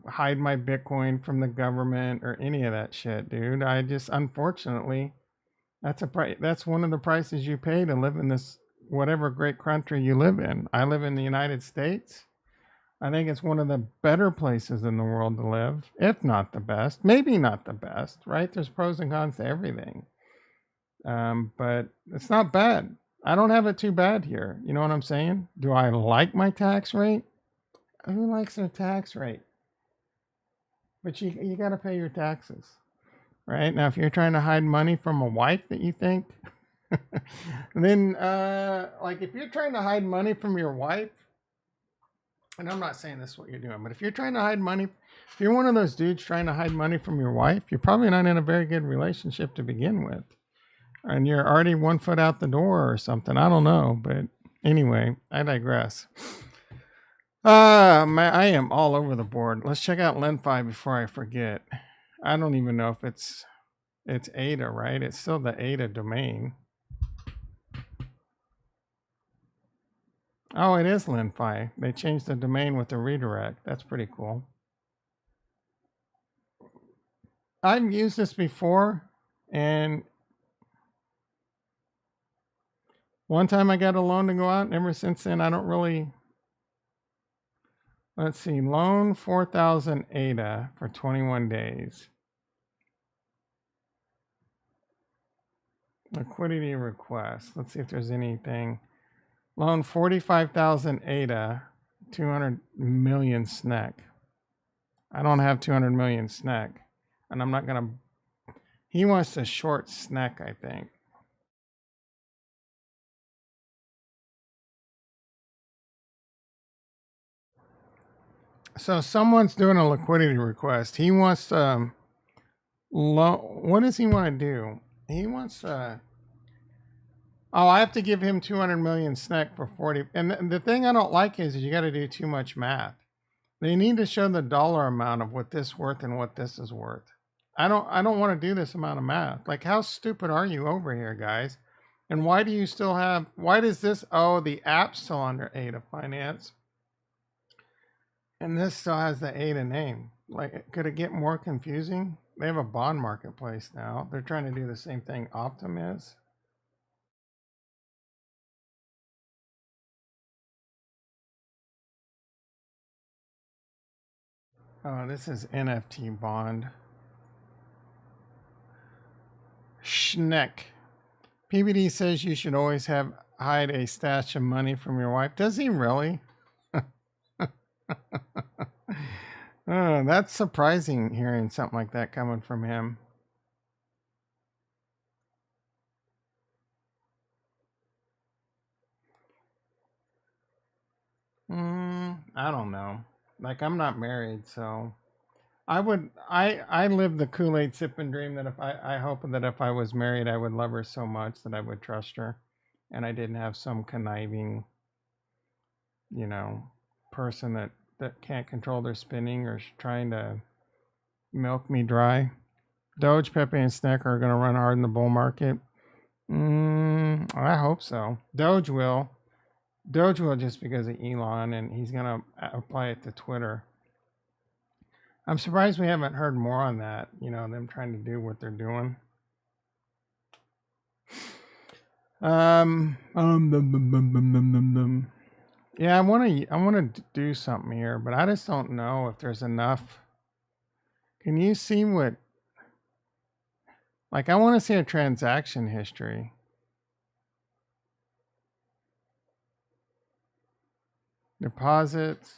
hide my Bitcoin from the government or any of that shit, dude. I just, unfortunately, that's a price. That's one of the prices you pay to live in this whatever great country you live in. I live in the United States. I think it's one of the better places in the world to live, if not the best. Maybe not the best, right? There's pros and cons to everything. But it's not bad. I don't have it too bad here. You know what I'm saying? Do I like my tax rate? Who likes their tax rate? But you got to pay your taxes, right? Now, if you're trying to hide money from a wife that you think, then like if you're trying to hide money from your wife, and I'm not saying this is what you're doing, but if you're trying to hide money, if you're one of those dudes trying to hide money from your wife, you're probably not in a very good relationship to begin with. And you're already 1 foot out the door or something. I don't know. But anyway, I digress. I am all over the board. Let's check out LenFi before I forget. I don't even know if it's ADA, right? It's still the ADA domain. Oh, it is LenFi. They changed the domain with the redirect. That's pretty cool. I've used this before, and one time I got a loan to go out, and ever since then I don't really. Let's see, loan 4,000 ADA for 21 days. Liquidity request. Let's see if there's anything. Loan 45,000 ADA, 200 million SNEC. I don't have 200 million SNEC, and I'm not gonna. He wants to short SNEC, I think. So someone's doing a liquidity request. He wants what does he want to do? He wants oh, I have to give him 200 million SNEC for 40. And the thing I don't like is you got to do too much math. They need to show the dollar amount of what this is worth and what this is worth. I don't want to do this amount of math. Like, how stupid are you over here, guys? And why do you still have, why does this, oh, the app's still under ADA Finance. And this still has the ADA name. Like, could it get more confusing? They have a bond marketplace now. They're trying to do the same thing Optum is. Oh, this is NFT bond. Schneck. PBD says you should always hide a stash of money from your wife. Does he really? That's surprising hearing something like that coming from him. I don't know. Like, I'm not married, so I live the Kool-Aid sipping dream that I hope that if I was married, I would love her so much that I would trust her, and I didn't have some conniving, person that can't control their spending or trying to milk me dry. Doge, Pepe, and SNEC are going to run hard in the bull market. I hope so. Doge will just because of Elon, and he's going to apply it to Twitter. I'm surprised we haven't heard more on that, them trying to do what they're doing. Yeah, I want to do something here, but I just don't know if there's enough. Can you see what? Like, I want to see a transaction history. Deposits.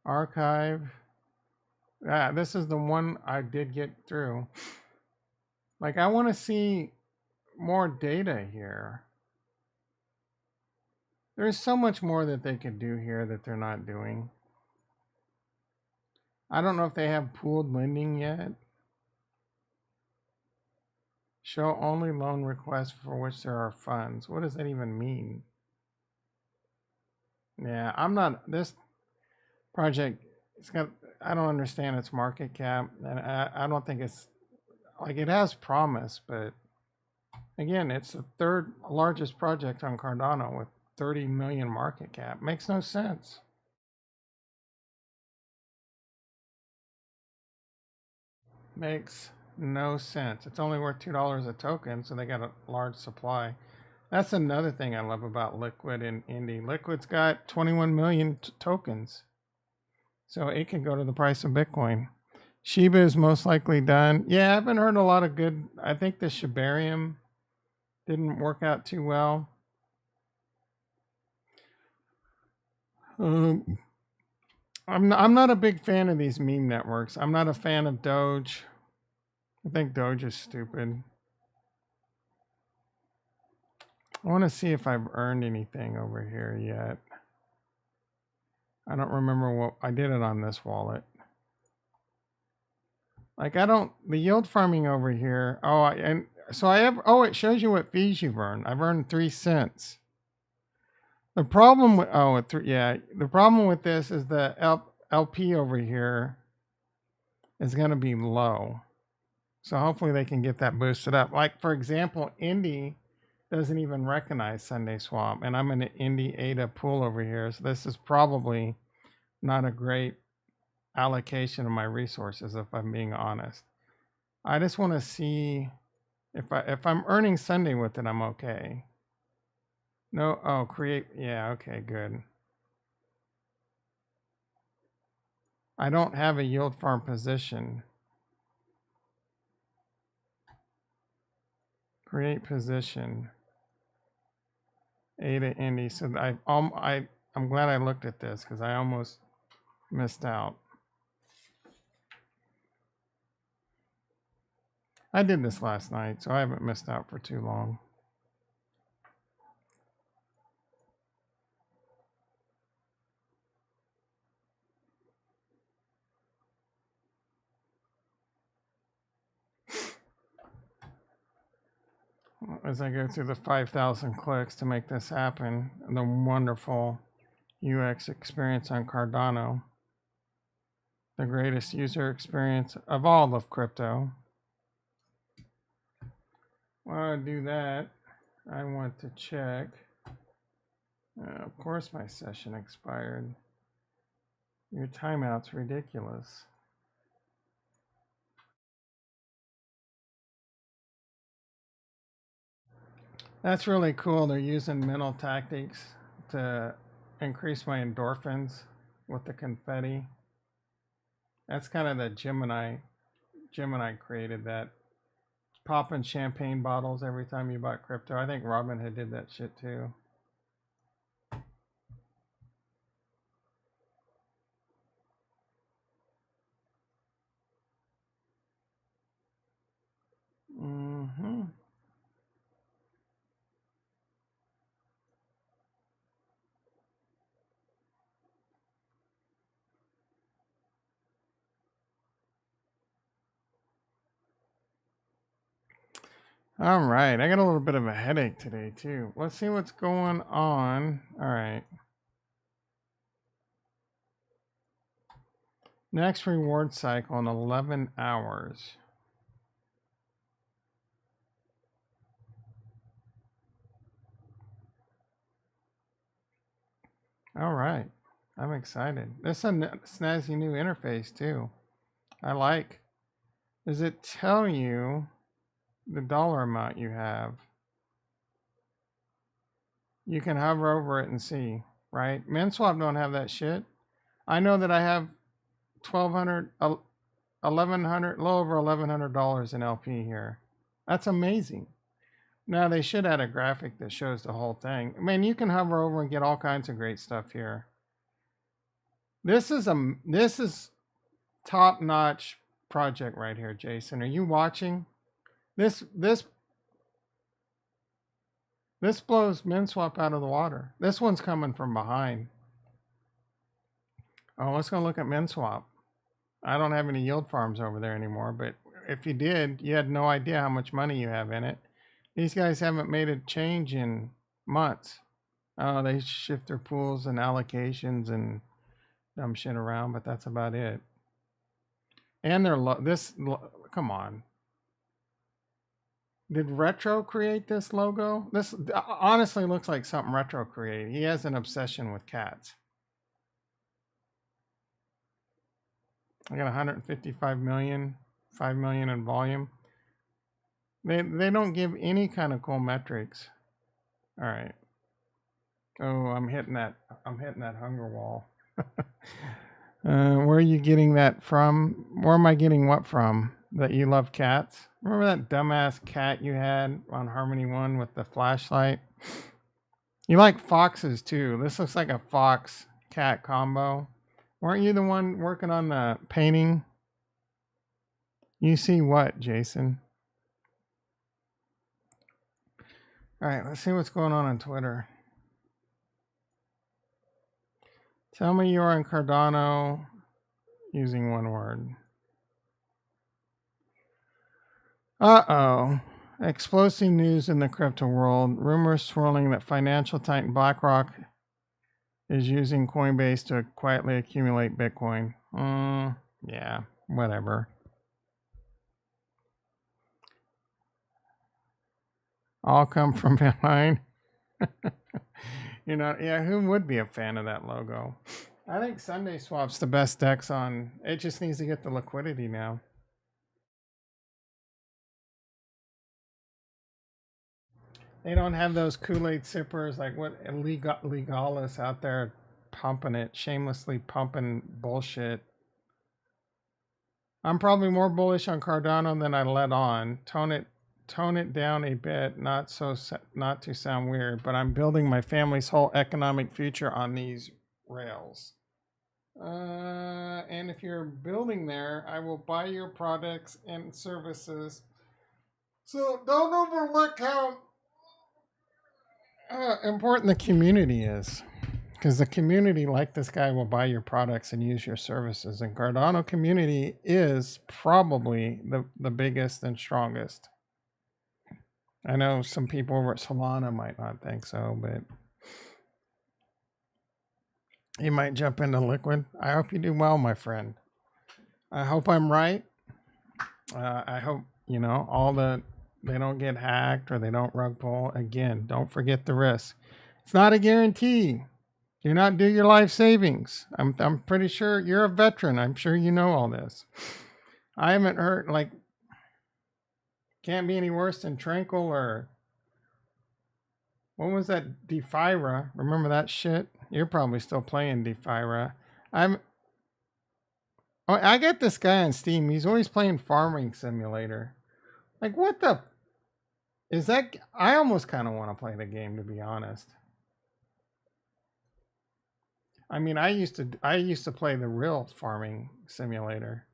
Archive. This is the one I did get through. Like, I want to see more data here. There's so much more that they could do here that they're not doing. I don't know if they have pooled lending yet. Show only loan requests for which there are funds. What does that even mean? Yeah, I'm not. This project, I don't understand its market cap, and I don't think it's like it has promise, but Again, it's the third largest project on Cardano with 30 million market cap. Makes no sense. Makes no sense. It's only worth $2 a token, so they got a large supply. That's another thing I love about Liquid and Indy. Liquid's got 21 million tokens, so it can go to the price of Bitcoin. Shiba is most likely done. Yeah, I haven't heard a lot of good. I think the Shibarium didn't work out too well. I'm not a big fan of these meme networks. I'm not a fan of Doge. I think Doge is stupid. I want to see if I've earned anything over here yet. I don't remember what I did it on this wallet. Like the yield farming over here. It shows you what fees you've earned. I've earned 3 cents. The problem with the problem with this is the LP over here is going to be low. So hopefully they can get that boosted up. Like for example, Indy doesn't even recognize Sunday Swap, and I'm in an Indy ADA pool over here. So this is probably not a great allocation of my resources, if I'm being honest. I just want to see if I'm earning Sunday with it, I'm okay. No, create. Yeah, okay, good. I don't have a yield farm position. Create position. ADA Indy. So I'm glad I looked at this because I almost missed out. I did this last night, so I haven't missed out for too long. As I go through the 5,000 clicks to make this happen, and the wonderful UX experience on Cardano, the greatest user experience of all of crypto. While I do that, I want to check. Of course, my session expired. Your timeout's ridiculous. That's really cool. They're using mental tactics to increase my endorphins with the confetti. That's kind of the Gemini created that. Popping champagne bottles every time you bought crypto. I think Robinhood did that shit too. Mm-hmm. All right. I got a little bit of a headache today too. Let's see what's going on. All right. Next reward cycle in 11 hours. All right. I'm excited. This is a snazzy new interface too. I like. Does it tell you the dollar amount you have? You can hover over it and see, right? MinSwap don't have that shit. I know that I have $1,200, $1,100, a little over $1,100 in LP here. That's amazing. Now they should add a graphic that shows the whole thing. I mean, you can hover over and get all kinds of great stuff here. This is top-notch project right here, Jason. Are you watching? This blows MinSwap out of the water. This one's coming from behind. Oh, let's go look at MinSwap. I don't have any yield farms over there anymore, but if you did, you had no idea how much money you have in it. These guys haven't made a change in months. Oh, they shift their pools and allocations and dumb shit around, but that's about it. And they're come on. Did Retro create this logo? This honestly looks like something Retro created. He has an obsession with cats. I got 155 million, 5 million in volume. They don't give any kind of cool metrics. All right. Oh, I'm hitting that hunger wall. Where are you getting that from? Where am I getting what from? That you love cats? Remember that dumbass cat you had on Harmony One with the flashlight? You like foxes too. This looks like a fox cat combo. Weren't you the one working on the painting? You see what, Jason? All right, let's see what's going on Twitter. Tell me you're in Cardano using one word. Uh-oh. Explosive news in the crypto world. Rumors swirling that financial titan BlackRock is using Coinbase to quietly accumulate Bitcoin. Yeah, whatever. All come from behind. Yeah, who would be a fan of that logo? I think Sunday Swap's the best DEX on. It just needs to get the liquidity now. They don't have those Kool-Aid sippers like what Legalis out there pumping it, shamelessly pumping bullshit. I'm probably more bullish on Cardano than I let on. Tone it down a bit, not to sound weird, but I'm building my family's whole economic future on these rails. And if you're building there, I will buy your products and services. So don't overlook how important the community is. Because the community, like this guy, will buy your products and use your services. And Cardano community is probably the biggest and strongest. I know some people over at Solana might not think so, but you might jump into Liquid. I hope you do well, my friend. I hope I'm right. I hope, they don't get hacked or they don't rug pull. Again, don't forget the risk. It's not a guarantee. Do not do your life savings. I'm pretty sure you're a veteran. I'm sure you know all this. I haven't heard, can't be any worse than Tranquil or what was that, Defira? Remember that shit? You're probably still playing Defira. I got this guy on Steam. He's always playing Farming Simulator. Like, what the is that? I almost kind of want to play the game, to be honest. I mean, I used to play the real Farming Simulator.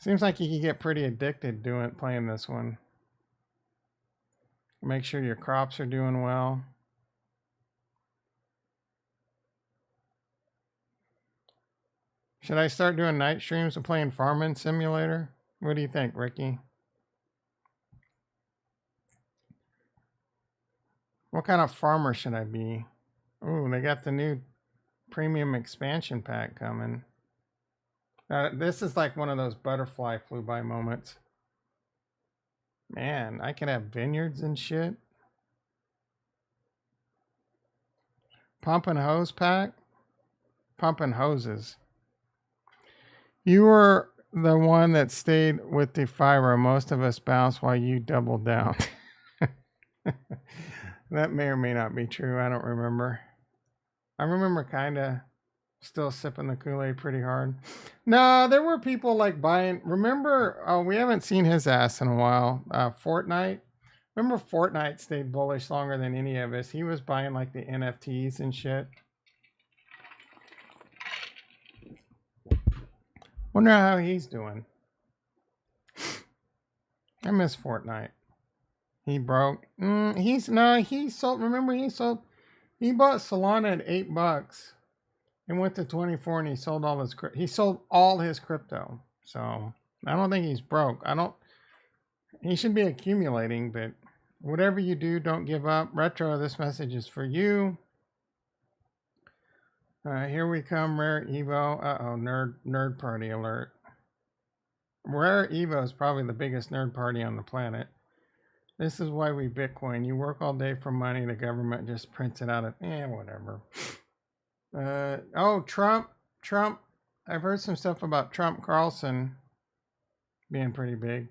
Seems like you can get pretty addicted playing this one. Make sure your crops are doing well. Should I start doing night streams of playing Farming Simulator? What do you think, Ricky? What kind of farmer should I be? Ooh, they got the new premium expansion pack coming. This is like one of those butterfly flew by moments. Man, I can have vineyards and shit. Pump and hose pack? Pumping hoses. You were the one that stayed with the fiber. Most of us bounced while you doubled down. That may or may not be true. I don't remember. I remember kind of still sipping the Kool-Aid pretty hard. No, there were people like buying. Remember, we haven't seen his ass in a while. Fortnite. Remember Fortnite stayed bullish longer than any of us. He was buying like the NFTs and shit. Wonder how he's doing. I miss Fortnite. He broke. He sold. Remember, he bought Solana at $8 and went to 24, and he sold all his crypto. So I don't think he's broke. He should be accumulating, but whatever you do, don't give up. Retro, this message is for you. Here we come, Rare Evo. Uh-oh, nerd party alert. Rare Evo is probably the biggest nerd party on the planet. This is why we Bitcoin. You work all day for money. The government just prints it out of whatever. Oh, Trump. I've heard some stuff about Trump Carlson being pretty big.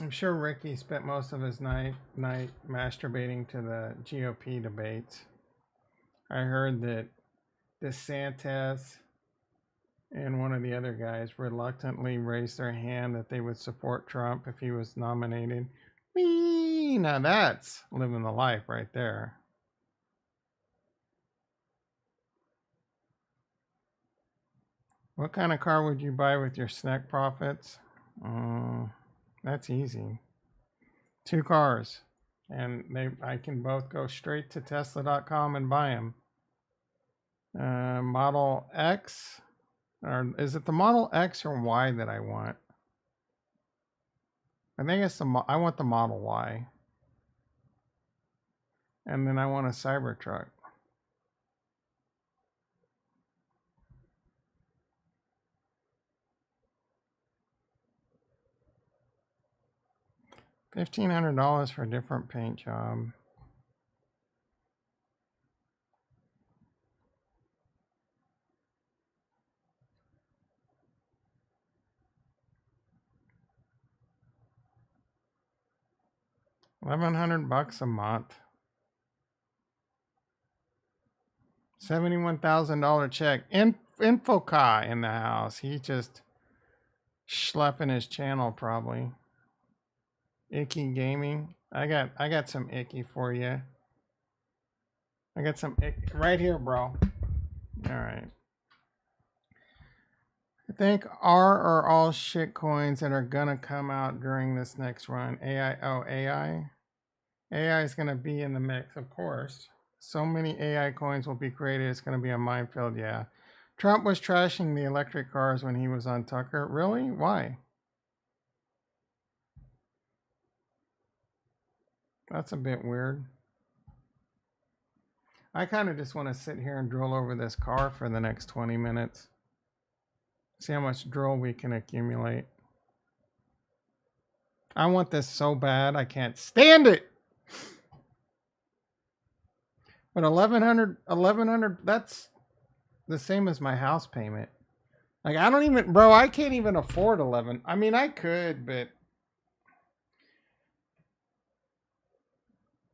I'm sure Ricky spent most of his night masturbating to the GOP debates. I heard that DeSantis and one of the other guys reluctantly raised their hand that they would support Trump if he was nominated. Whee! Now that's living the life right there. What kind of car would you buy with your snack profits? That's easy. 2 cars, and I can both go straight to Tesla.com and buy them. Model X, or is it the Model X or Y that I want? I think it's I want the Model Y, and then I want a Cybertruck. $1,500 for a different paint job. $1,100 a month. $71,000 check. Infoca in the house. He just schlepping his channel probably. Icky Gaming. I got some icky for you. I got some icky right here, bro. All right. I think are all shit coins that are gonna come out during this next run. AI. Oh, AI. AI is gonna be in the mix, of course. So many AI coins will be created. It's gonna be a minefield. Yeah. Trump was trashing the electric cars when he was on Tucker. Really? Why? That's a bit weird. I kind of just want to sit here and drill over this car for the next 20 minutes. See how much drill we can accumulate. I want this so bad. I can't stand it. But 1100, that's the same as my house payment. Like, I don't even, bro, I can't even afford 11. I mean, I could, but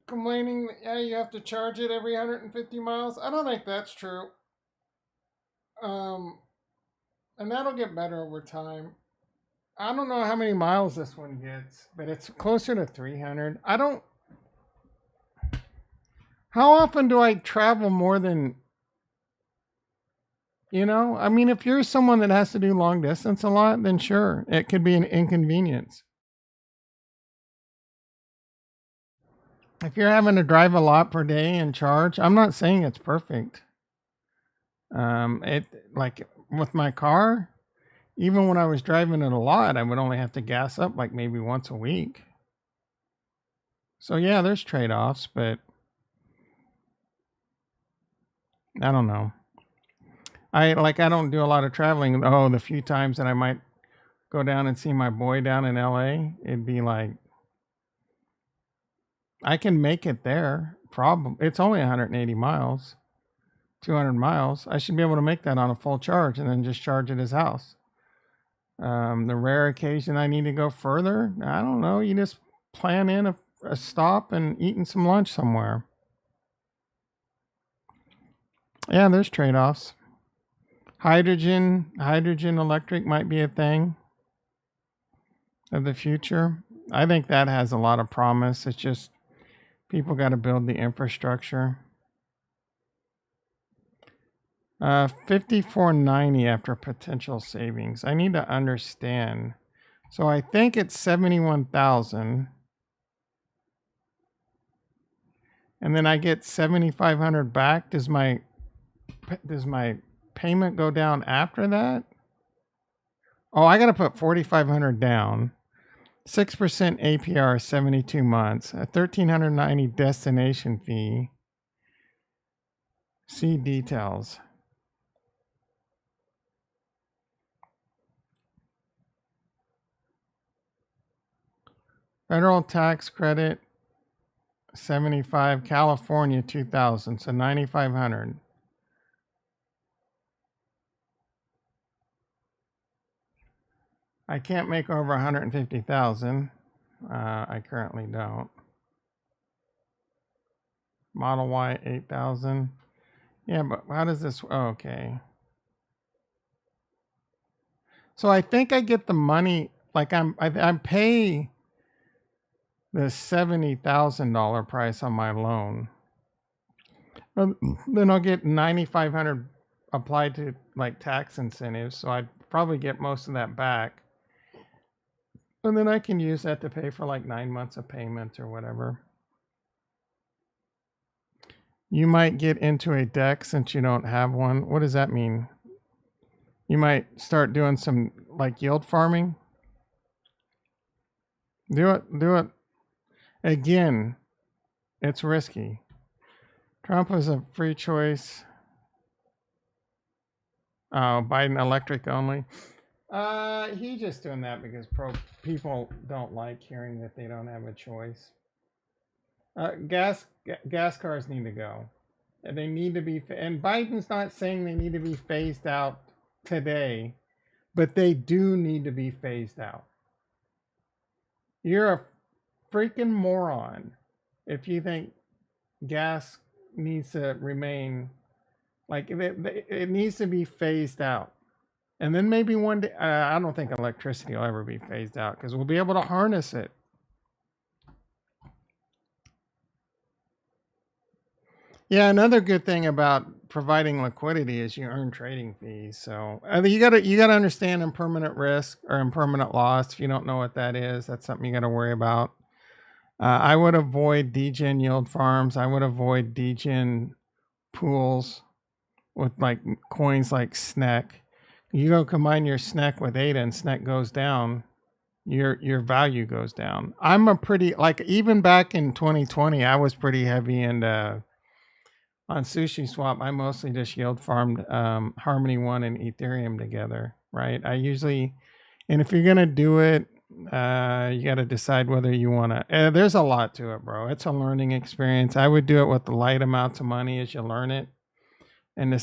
complaining, yeah, you have to charge it every 150 miles. I don't think that's true. And that'll get better over time. I don't know how many miles this one gets, but it's closer to 300. How often do I travel more than, I mean, if you're someone that has to do long distance a lot, then sure, it could be an inconvenience. If you're having to drive a lot per day and charge, I'm not saying it's perfect. It like with my car, even when I was driving it a lot, I would only have to gas up like maybe once a week. So yeah, there's trade-offs, but I don't know. I don't do a lot of traveling. Oh, the few times that I might go down and see my boy down in LA, it'd be like I can make it there. It's only 180 miles, 200 miles. I should be able to make that on a full charge and then just charge at his house. The rare occasion I need to go further, I don't know. You just plan in a stop and eating some lunch somewhere. Yeah, there's trade-offs. Hydrogen electric might be a thing of the future. I think that has a lot of promise. It's just people got to build the infrastructure. 54.90 after potential savings. I need to understand. So I think it's 71,000. And then I get 7,500 back. Does my payment go down after that? Oh, I got to put 4,500 down. 6% APR, 72 months. A 1,390 destination fee. See details. Federal tax credit 75, California 2000, so 9,500. I can't make over 150,000. I currently don't. Model Y 8,000. Yeah, but how does this? Oh, okay. So I think I get the money. Like I pay the $70,000 price on my loan. Then I'll get 9,500 applied to like tax incentives. So I'd probably get most of that back. And then I can use that to pay for like 9 months of payments or whatever. You might get into a deck since you don't have one. What does that mean? You might start doing some like yield farming. Do it. Again, it's risky. Trump was a free choice. Biden electric only. He's just doing that because people don't like hearing that they don't have a choice. Gas cars need to go. They need to be, and Biden's not saying they need to be phased out today, but they do need to be phased out. You're a freaking moron if you think gas needs to remain like it needs to be phased out. And then maybe one day, I don't think electricity will ever be phased out because we'll be able to harness it. Yeah, another good thing about providing liquidity is you earn trading fees. So you gotta understand impermanent risk or impermanent loss. If you don't know what that is, that's something you gotta worry about. I would avoid degen yield farms. I would avoid degen pools with like coins like SNEC. You go combine your SNEC with ADA and SNEC goes down, your value goes down. I'm a pretty like even back in 2020, I was pretty heavy into on Sushi Swap. I mostly just yield farmed Harmony One and Ethereum together, right? I usually, and if you're gonna do it, you got to decide whether you want to. There's a lot to it, bro. It's a learning experience. I would do it with the light amounts of money as you learn it, and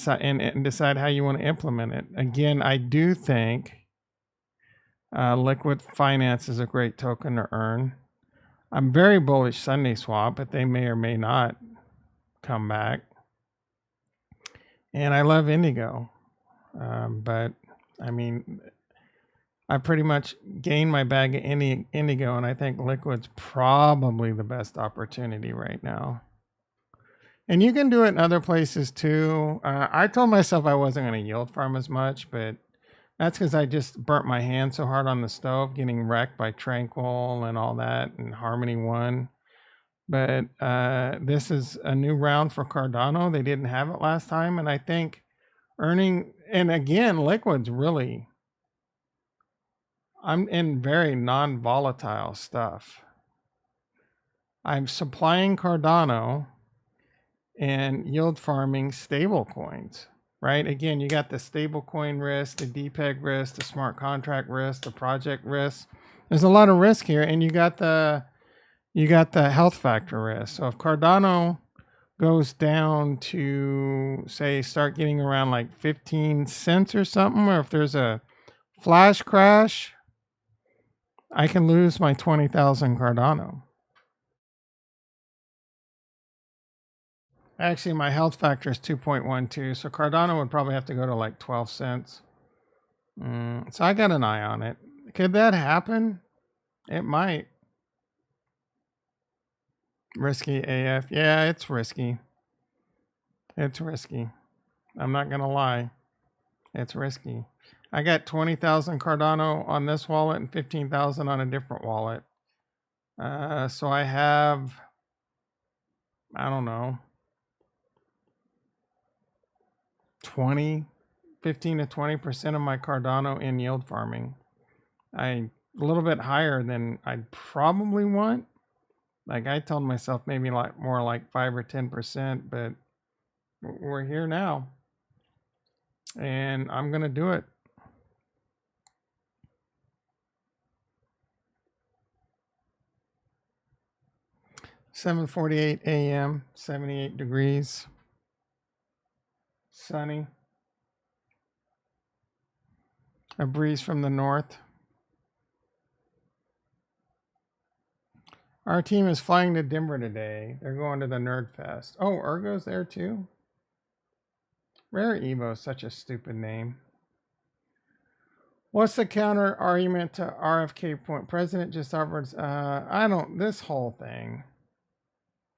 decide how you want to implement it. Again, I do think liquid finance is a great token to earn. I'm very bullish Sunday Swap, but they may or may not come back. And I love Indigo, but I mean, I pretty much gained my bag of Indigo, and I think Liquid's probably the best opportunity right now. And you can do it in other places too. I told myself I wasn't going to yield farm as much, but that's because I just burnt my hand so hard on the stove, getting wrecked by Tranquil and all that, and Harmony One. But this is a new round for Cardano. They didn't have it last time, and I think earning, and again, Liquid's really, I'm in very non-volatile stuff. I'm supplying Cardano and yield farming stable coins, right? Again, you got the stable coin risk, the DPEG risk, the smart contract risk, the project risk. There's a lot of risk here, and you got the health factor risk. So if Cardano goes down to say start getting around like 15 cents or something, or if there's a flash crash, I can lose my 20,000 Cardano. Actually, my health factor is 2.12, so Cardano would probably have to go to like 12 cents. So I got an eye on it. Could that happen? It might. Risky AF. Yeah, it's risky. It's risky. I'm not going to lie. It's risky. I got 20,000 Cardano on this wallet and 15,000 on a different wallet. So I have, I don't know, 15 to 20% of my Cardano in yield farming. A little bit higher than I'd probably want. Like I told myself maybe like more like 5 or 10%, but we're here now. And I'm going to do it. 7:48 a.m., 78 degrees. Sunny. A breeze from the north. Our team is flying to Denver today. They're going to the Nerd Fest. Oh, Ergo's there too? Rare Evo is such a stupid name. What's the counter argument to RFK point? President just offered, this whole thing.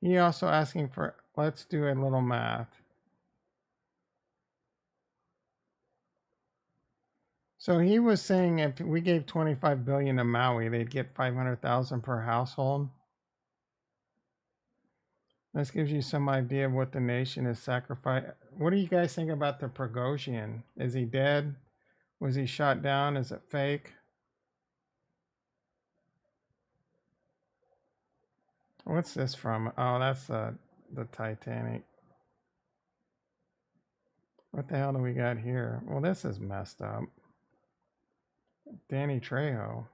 He also asking for, let's do a little math. So he was saying if we gave 25 billion to Maui, they'd get 500,000 per household. This gives you some idea of what the nation is sacrificing. What do you guys think about the Prigozhin? Is he dead? Was he shot down? Is it fake? What's this from? Oh, that's the Titanic. What the hell do we got here? Well, this is messed up. Danny Trejo.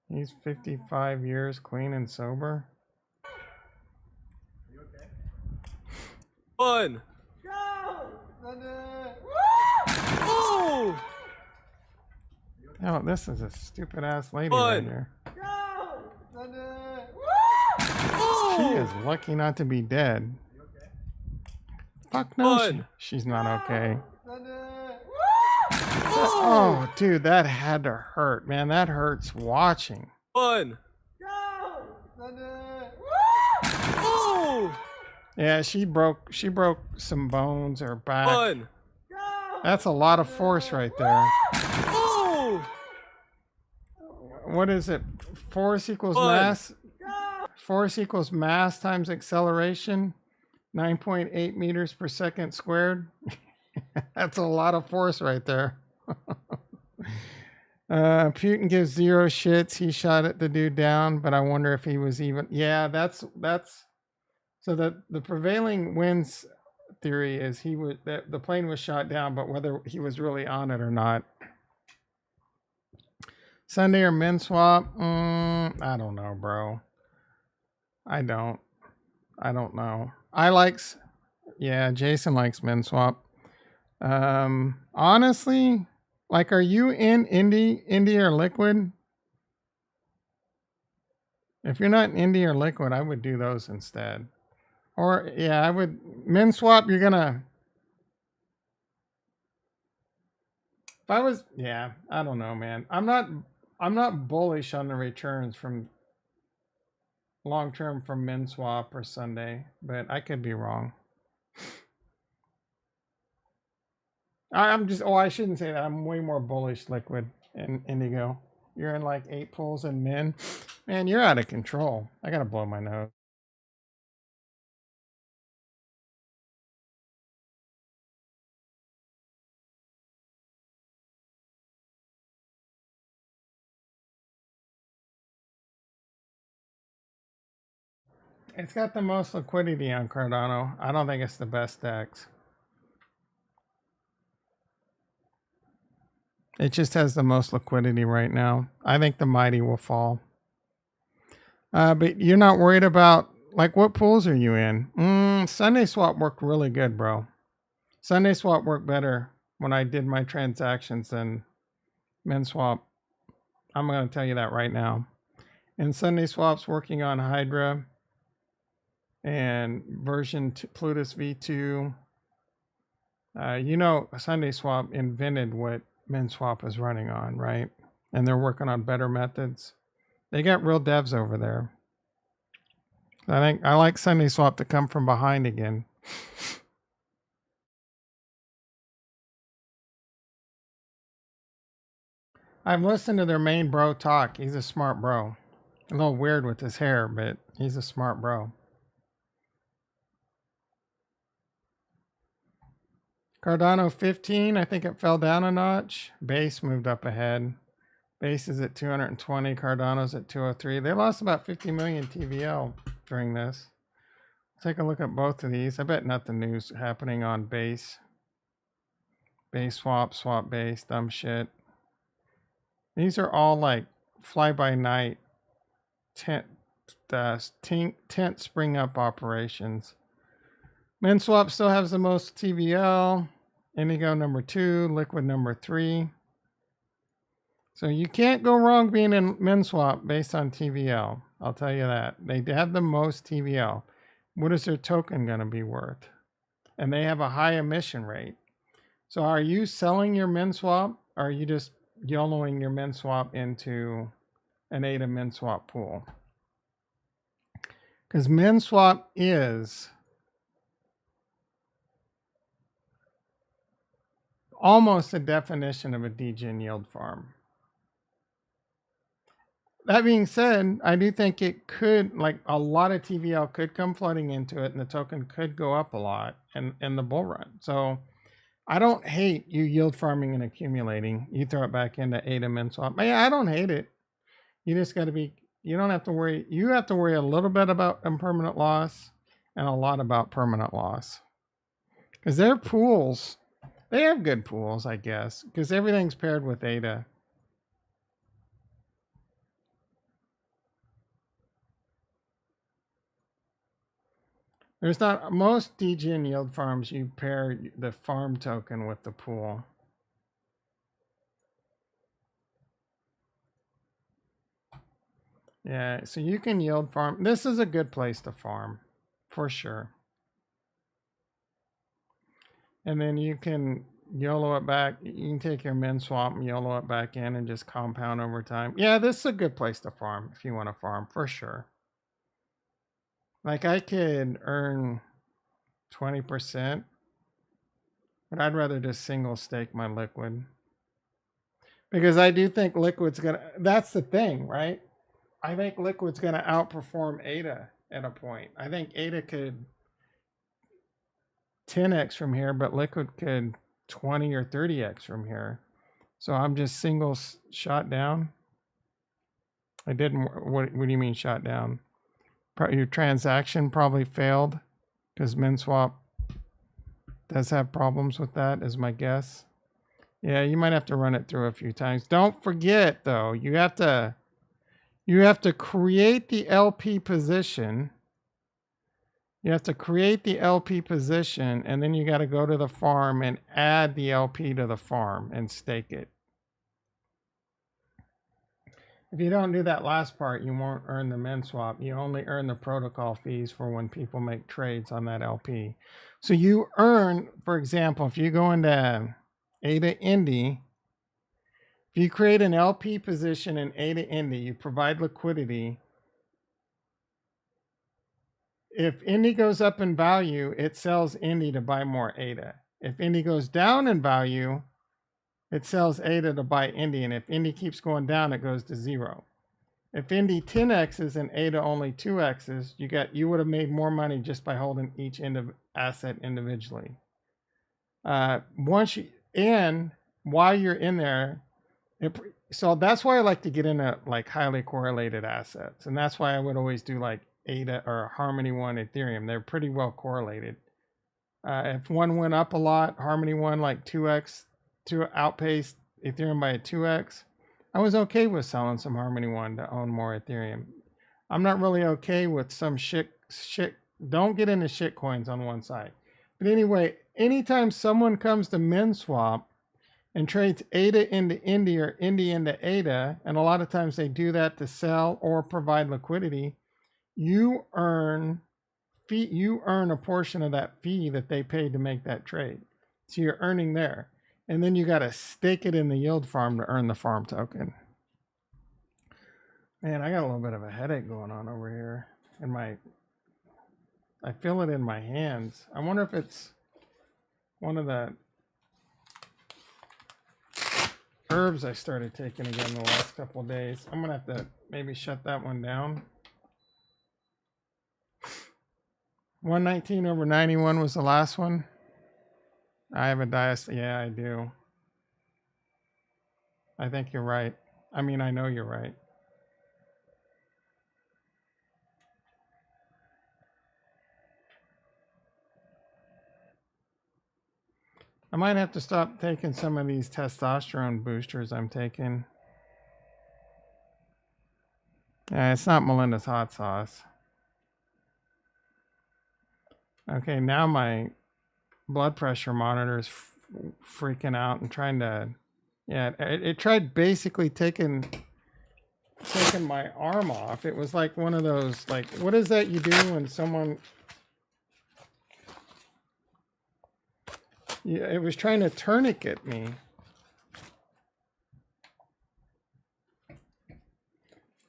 He's 55 years clean and sober. You okay? Fun. Go! Oh! Oh, this is a stupid ass lady Fun. right here. Oh! She is lucky not to be dead. You okay? Fuck no, she's not okay. Oh, dude, that had to hurt, man. That hurts watching. Fun. Oh! Yeah, she broke some bones or back. Fun. That's a lot of force right there. Oh! What is it? Force equals Fun. mass. Force equals mass times acceleration. 9.8 meters per second squared. That's a lot of force right there. Putin gives zero shits. He shot at the dude down, but I wonder if he was even. Yeah, that's so the prevailing winds theory is that the plane was shot down, but whether he was really on it or not. Sunday or min swap? I don't know, bro. I don't know. Yeah, Jason likes min swap. Honestly, like, are you in Indie or Liquid? If you're not in Indie or Liquid, I would do those instead. Or yeah, I would min swap. You're gonna. If I was, yeah, I don't know, man. I'm not bullish on the returns from long term from min swap or Sunday, but I could be wrong. I'm just, I shouldn't say that. I'm way more bullish Liquid and Indigo. You're in like 8 pulls and min. Man, you're out of control. I gotta blow my nose. It's got the most liquidity on Cardano. I don't think it's the best DEX. It just has the most liquidity right now. I think the Mighty will fall. But you're not worried about, like, what pools are you in? Sunday swap worked really good, bro. Sunday swap worked better when I did my transactions than min swap. I'm going to tell you that right now. And Sunday swap's working on Hydra and version Plutus V2. Sunday swap invented what min swap is running on, right? And they're working on better methods. They got real devs over there. I think I like Sunday swap to come from behind again. I've listened to their main bro talk. He's a smart bro. A little weird with his hair, but he's a smart bro. Cardano 15, I think it fell down a notch. Base moved up ahead. Base is at 220, Cardano's at 203. They lost about 50 million TVL during this. Take a look at both of these. I bet nothing new's happening on base. Base swap, swap base, dumb shit. These are all like fly by night tent spring up operations. MinSwap still has the most TVL. Indigo number 2, Liquid number 3. So you can't go wrong being in MinSwap based on TVL. I'll tell you that. They have the most TVL. What is their token going to be worth? And they have a high emission rate. So are you selling your MinSwap? Or are you just YOLOing your MinSwap into an ADA MinSwap pool? Because MinSwap is almost a definition of a degen yield farm. That being said, I do think it could, like a lot of TVL could come flooding into it and the token could go up a lot in the bull run. So I don't hate you yield farming and accumulating. You throw it back into ADA MinSwap. Yeah, I don't hate it. You just got to be, you don't have to worry. You have to worry a little bit about impermanent loss and a lot about permanent loss. Because their pools, they have good pools, I guess, because everything's paired with ADA. There's not, most degen yield farms, you pair the farm token with the pool. Yeah, so you can yield farm. This is a good place to farm, for sure. And then you can YOLO it back. You can take your MinSwap and YOLO it back in and just compound over time. Yeah, this is a good place to farm if you want to farm, for sure. Like I could earn 20%, but I'd rather just single stake my liquid. Because I do think liquid's gonna, that's the thing, right? I think liquid's gonna outperform ADA at a point. I think ADA could 10x from here, but liquid could 20 or 30x from here. So I'm just single shot down. I didn't, what do you mean shot down? Your transaction probably failed because MinSwap does have problems with that, is my guess. Yeah, you might have to run it through a few times. Don't forget though, you have to create the LP position. You have to create the LP position, and then you got to go to the farm and add the LP to the farm and stake it. If you don't do that last part, you won't earn the MinSwap. You only earn the protocol fees for when people make trades on that LP. So you earn, for example, if you go into ADA Indy, if you create an LP position in ADA Indy, you provide liquidity. If Indy goes up in value, it sells Indy to buy more ADA. If Indy goes down in value, it sells ADA to buy Indy. And if Indy keeps going down, it goes to 0. If Indy 10x's and ADA only 2x's, you would have made more money just by holding each asset individually. And while you're in there, so that's why I like to get into like highly correlated assets. And that's why I would always do like ADA or Harmony One Ethereum. They're pretty well correlated. If one went up a lot, Harmony One like 2x to outpace Ethereum by a 2x, I was okay with selling some Harmony One to own more Ethereum. I'm not really okay with some shit. Don't get into shit coins on one side. But anyway, anytime someone comes to MinSwap and trades ADA into Indy or Indy into ADA, and a lot of times they do that to sell or provide liquidity, you earn a portion of that fee that they paid to make that trade. So you're earning there. And then you got to stake it in the yield farm to earn the farm token. Man, I got a little bit of a headache going on over here. I feel it in my hands. I wonder if it's one of the herbs I started taking again the last couple of days. I'm gonna have to maybe shut that one down. 119 over 91 was the last one. I have a diastole. Yeah, I do. I think you're right. I mean, I know you're right. I might have to stop taking some of these testosterone boosters I'm taking. It's not Melinda's hot sauce. Okay, now my blood pressure monitor is freaking out and trying to. Yeah, it tried basically taking my arm off. It was like one of those, like, what is that you do when someone? Yeah, it was trying to tourniquet me.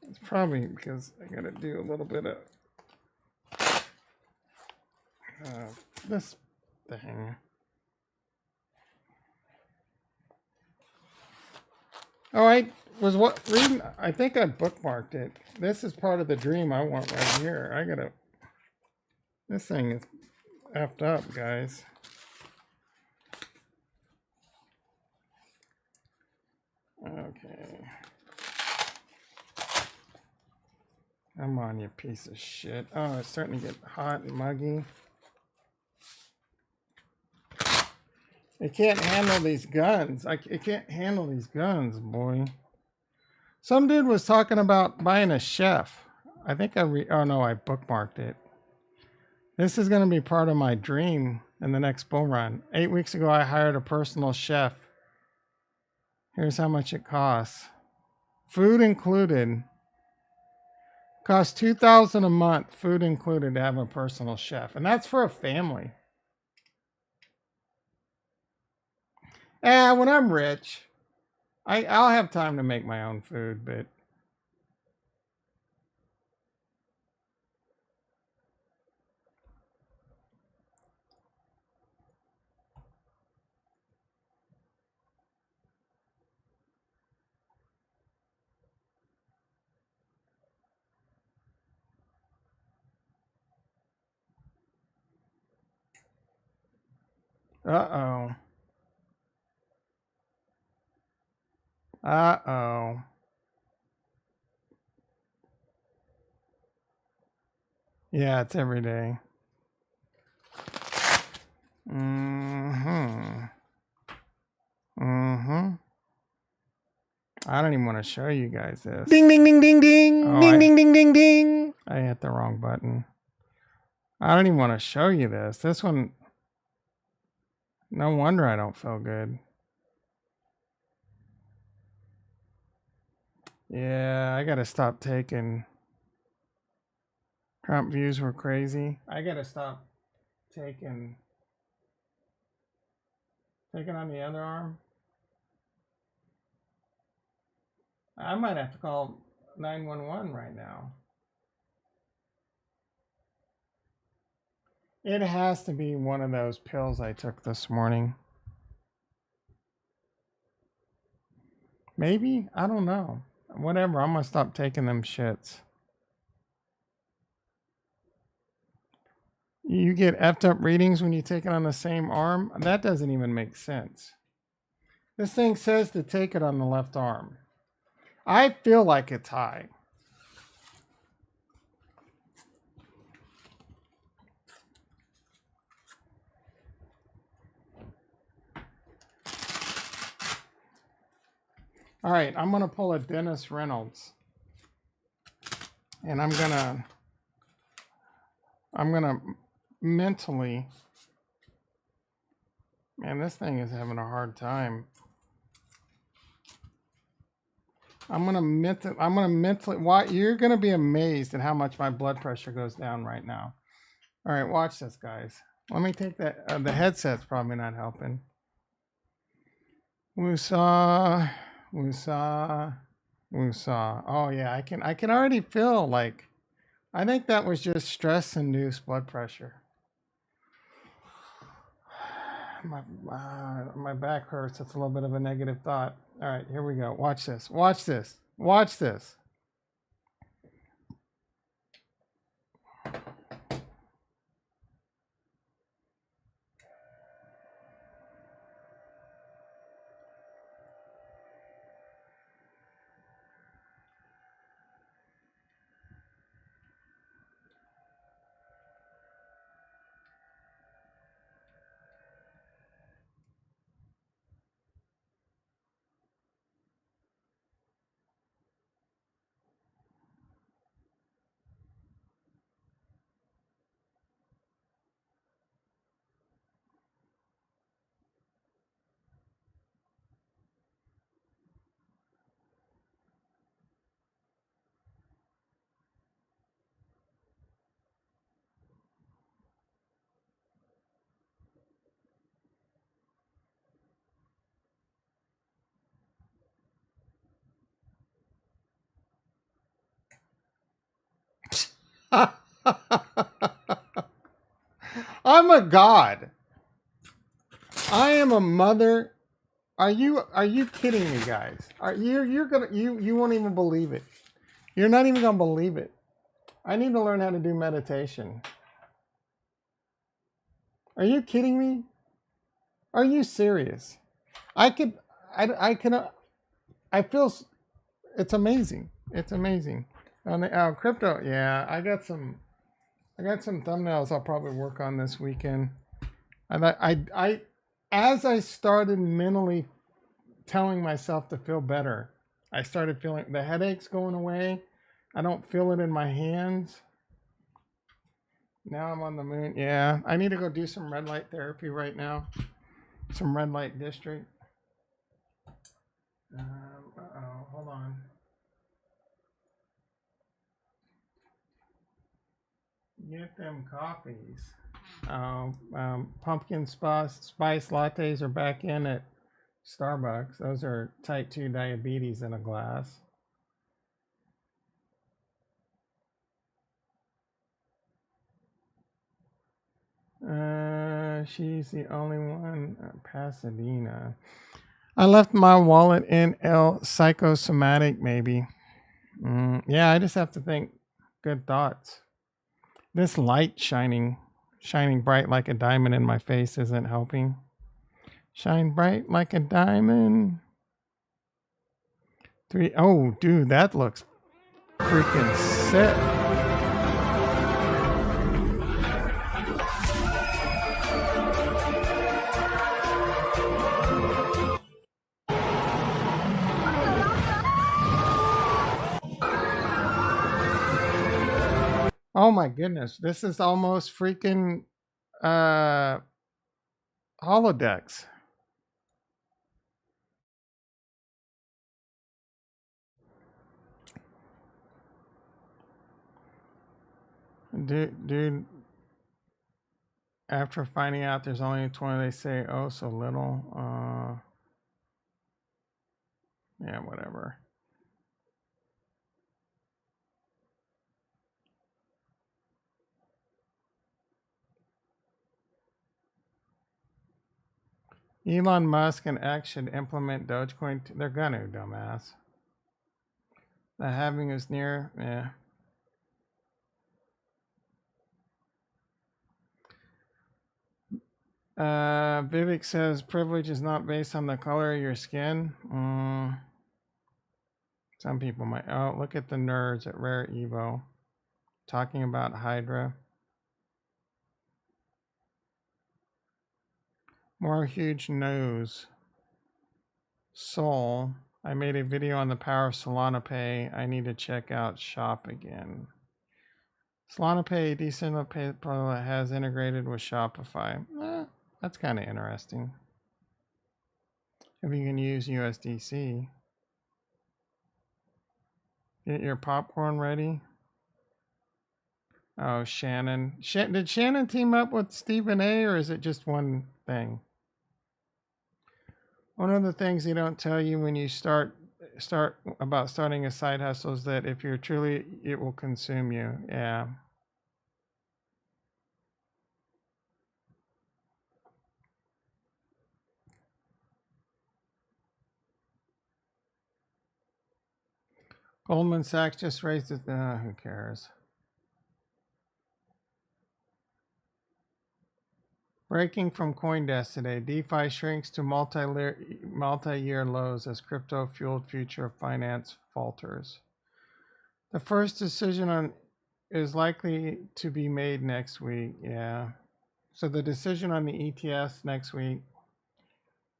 It's probably because I gotta do a little bit of this thing. Oh, I was reading. I think I bookmarked it. This is part of the dream I want right here. I gotta. This thing is effed up, guys. Okay. Come on, you piece of shit. Oh, it's starting to get hot and muggy. It can't handle these guns. It can't handle these guns, boy. Some dude was talking about buying a chef. I think oh no, I bookmarked it. This is going to be part of my dream in the next bull run. 8 weeks ago, I hired a personal chef. Here's how much it costs. Food included. Costs $2,000 a month, food included, to have a personal chef. And that's for a family. When I'm rich, I'll have time to make my own food, but uh-oh. Uh-oh. Yeah, it's every day. Mm-hmm. Mm-hmm. I don't even want to show you guys this. Ding ding ding ding ding. Oh, Ding ding ding ding ding. I hit the wrong button. I don't even want to show you this. This one, no wonder I don't feel good. Yeah, I gotta stop taking. Trump views were crazy. I gotta stop taking on the other arm. I might have to call 911 right now. It has to be one of those pills I took this morning. Maybe? I don't know. Whatever, I'm gonna stop taking them shits. You get effed up readings when you take it on the same arm? That doesn't even make sense. This thing says to take it on the left arm. I feel like it's high. All right, I'm gonna pull a Dennis Reynolds. And I'm gonna mentally, man, this thing is having a hard time. I'm gonna mentally, you're gonna be amazed at how much my blood pressure goes down right now. All right, watch this, guys. Let me take that. The headset's probably not helping. Woosah, woosah, woosah. Oh yeah, I can already feel like, I think that was just stress-induced blood pressure. My back hurts. That's a little bit of a negative thought. All right, here we go. Watch this. Watch this. Watch this. I'm a god. I am a mother. Are you kidding me, guys? You won't even believe it. You're not even gonna believe it. I need to learn how to do meditation. Are you kidding me? Are you serious? I could I can I feel it's amazing. It's amazing. On the crypto, yeah, I got some thumbnails I'll probably work on this weekend. And as I started mentally telling myself to feel better, I started feeling the headaches going away. I don't feel it in my hands. Now I'm on the moon. Yeah, I need to go do some red light therapy right now. Some red light district. Uh-oh, hold on. Get them coffees. Pumpkin spice lattes are back in at Starbucks. Those are type 2 diabetes in a glass. She's the only one. Pasadena. I left my wallet in El Psychosomatic, maybe. Yeah, I just have to think good thoughts. This light shining bright like a diamond in my face isn't helping. Shine bright like a diamond. Oh, dude, that looks freaking sick. Oh my goodness, this is almost freaking holodecks. Dude, after finding out there's only 20, they say, oh, so little. Yeah, whatever. Elon Musk and X should implement Dogecoin. They're gonna, dumbass. The halving is near. Yeah. Vivek says privilege is not based on the color of your skin. Some people might. Oh, look at the nerds at Rare Evo talking about Hydra. More huge nose. Soul. I made a video on the power of Solana Pay. I need to check out Shop again. Solana Pay, decent PayPal has integrated with Shopify. That's kind of interesting. If you can use USDC. Get your popcorn ready. Oh, Shannon. Did Shannon team up with Stephen A, or is it just one thing? One of the things they don't tell you when you start about starting a side hustle is that if you're truly, it will consume you. Yeah. Goldman Sachs just raised it. Who cares? Breaking from CoinDesk today. DeFi shrinks to multi-year lows as crypto-fueled future of finance falters. The first decision is likely to be made next week. Yeah. So the decision on the ETFs next week.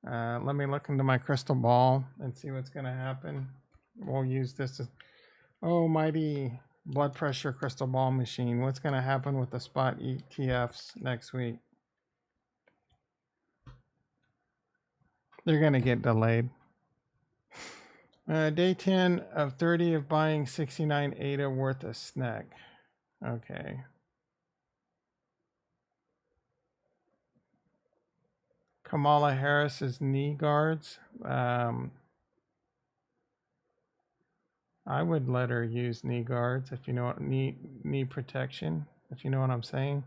Let me look into my crystal ball and see what's going to happen. We'll use this as mighty blood pressure crystal ball machine. What's going to happen with the spot ETFs next week? They're going to get delayed. Day 10 of 30 of buying 69 ADA worth a snack. Okay. Kamala Harris's knee guards. I would let her use knee guards if you know what knee protection, if you know what I'm saying.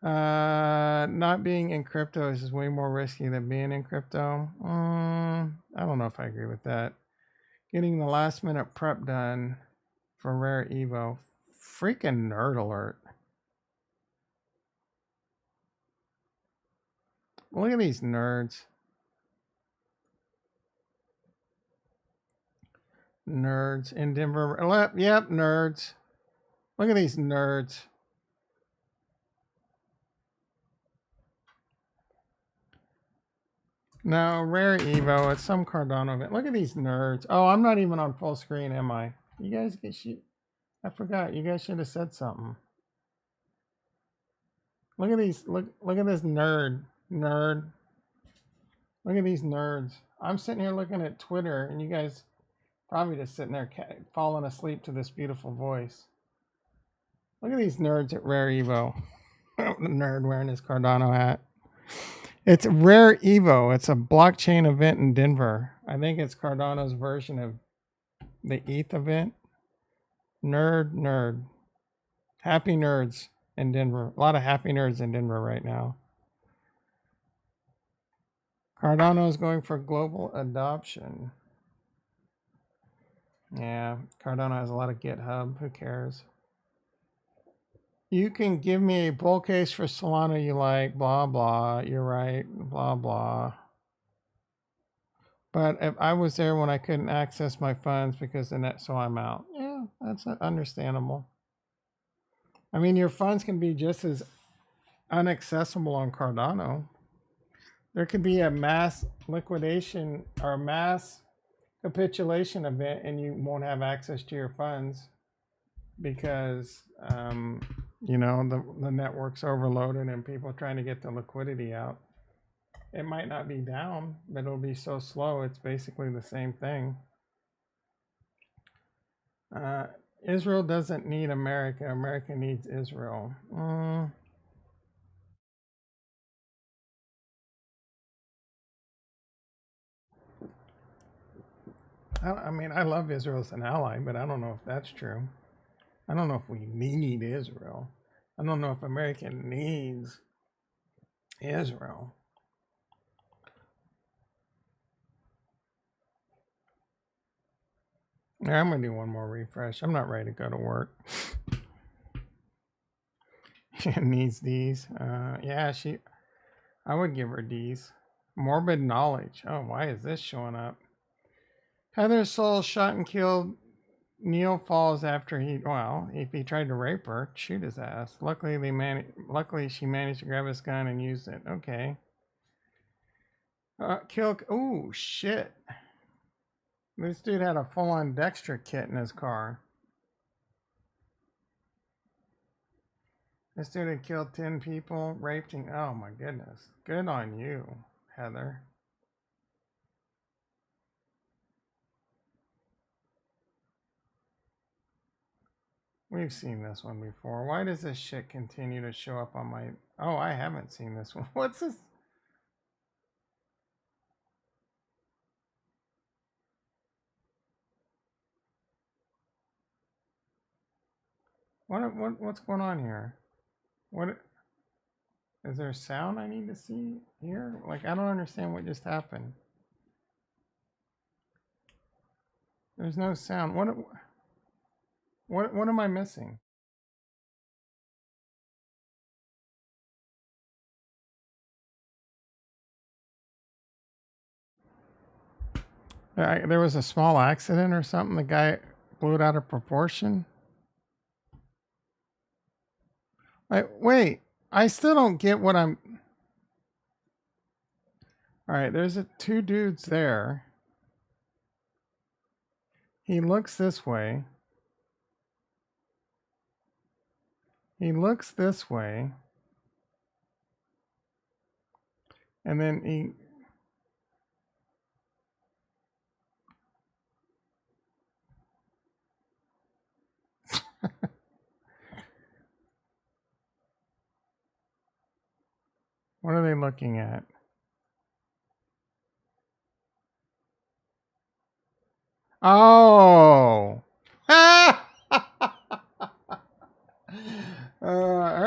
Not being in crypto is way more risky than being in crypto. I don't know if I agree with that. Getting the last minute prep done for rare Evo. Freaking nerd alert. Look at these nerds. Nerds in Denver. Yep, nerds. Look at these nerds. No, rare Evo. It's some Cardano event. Look at these nerds. Oh, I'm not even on full screen, am I? You guys get shit. I forgot. You guys should have said something. Look at these. Look at this nerd. Nerd. Look at these nerds. I'm sitting here looking at Twitter, and you guys probably just sitting there falling asleep to this beautiful voice. Look at these nerds at Rare Evo. The nerd wearing his Cardano hat. It's Rare Evo. It's a blockchain event in Denver. I think it's Cardano's version of the ETH event. Nerd. Happy nerds in Denver. A lot of happy nerds in Denver right now. Cardano is going for global adoption. Yeah, Cardano has a lot of GitHub. Who cares? You can give me a bull case for Solana you like, blah, blah. You're right, blah, blah. But if I was there when I couldn't access my funds because the net, so I'm out. Yeah, that's understandable. I mean, your funds can be just as unaccessible on Cardano. There could be a mass liquidation or a mass capitulation event and you won't have access to your funds because, you know, the network's overloaded and people are trying to get the liquidity out. It might not be down, but it'll be so slow. It's basically the same thing. Israel doesn't need America. America needs Israel. I mean, I love Israel as an ally, but I don't know if that's true. I don't know if we need Israel. I don't know if America needs Israel. Yeah, I'm gonna do one more refresh. I'm not ready to go to work. Needs these. Yeah, I would give her D's. Morbid knowledge. Oh, why is this showing up? Heather Soul shot and killed Neil Falls after if he tried to rape her, shoot his ass. Luckily she managed to grab his gun and used it. Okay. Oh shit. This dude had a full-on Dexter kit in his car. This dude had killed 10 people, raped and oh my goodness. Good on you, Heather. We've seen this one before. Why does this shit continue to show up on my... Oh, I haven't seen this one. What's this? What's going on here? What... Is there sound I need to see here? Like, I don't understand what just happened. There's no sound. What am I missing? There was a small accident or something. The guy blew it out of proportion. Wait, I still don't get what I'm... All right, there's two dudes there. He looks this way. He looks this way. And then he... What are they looking at? Oh!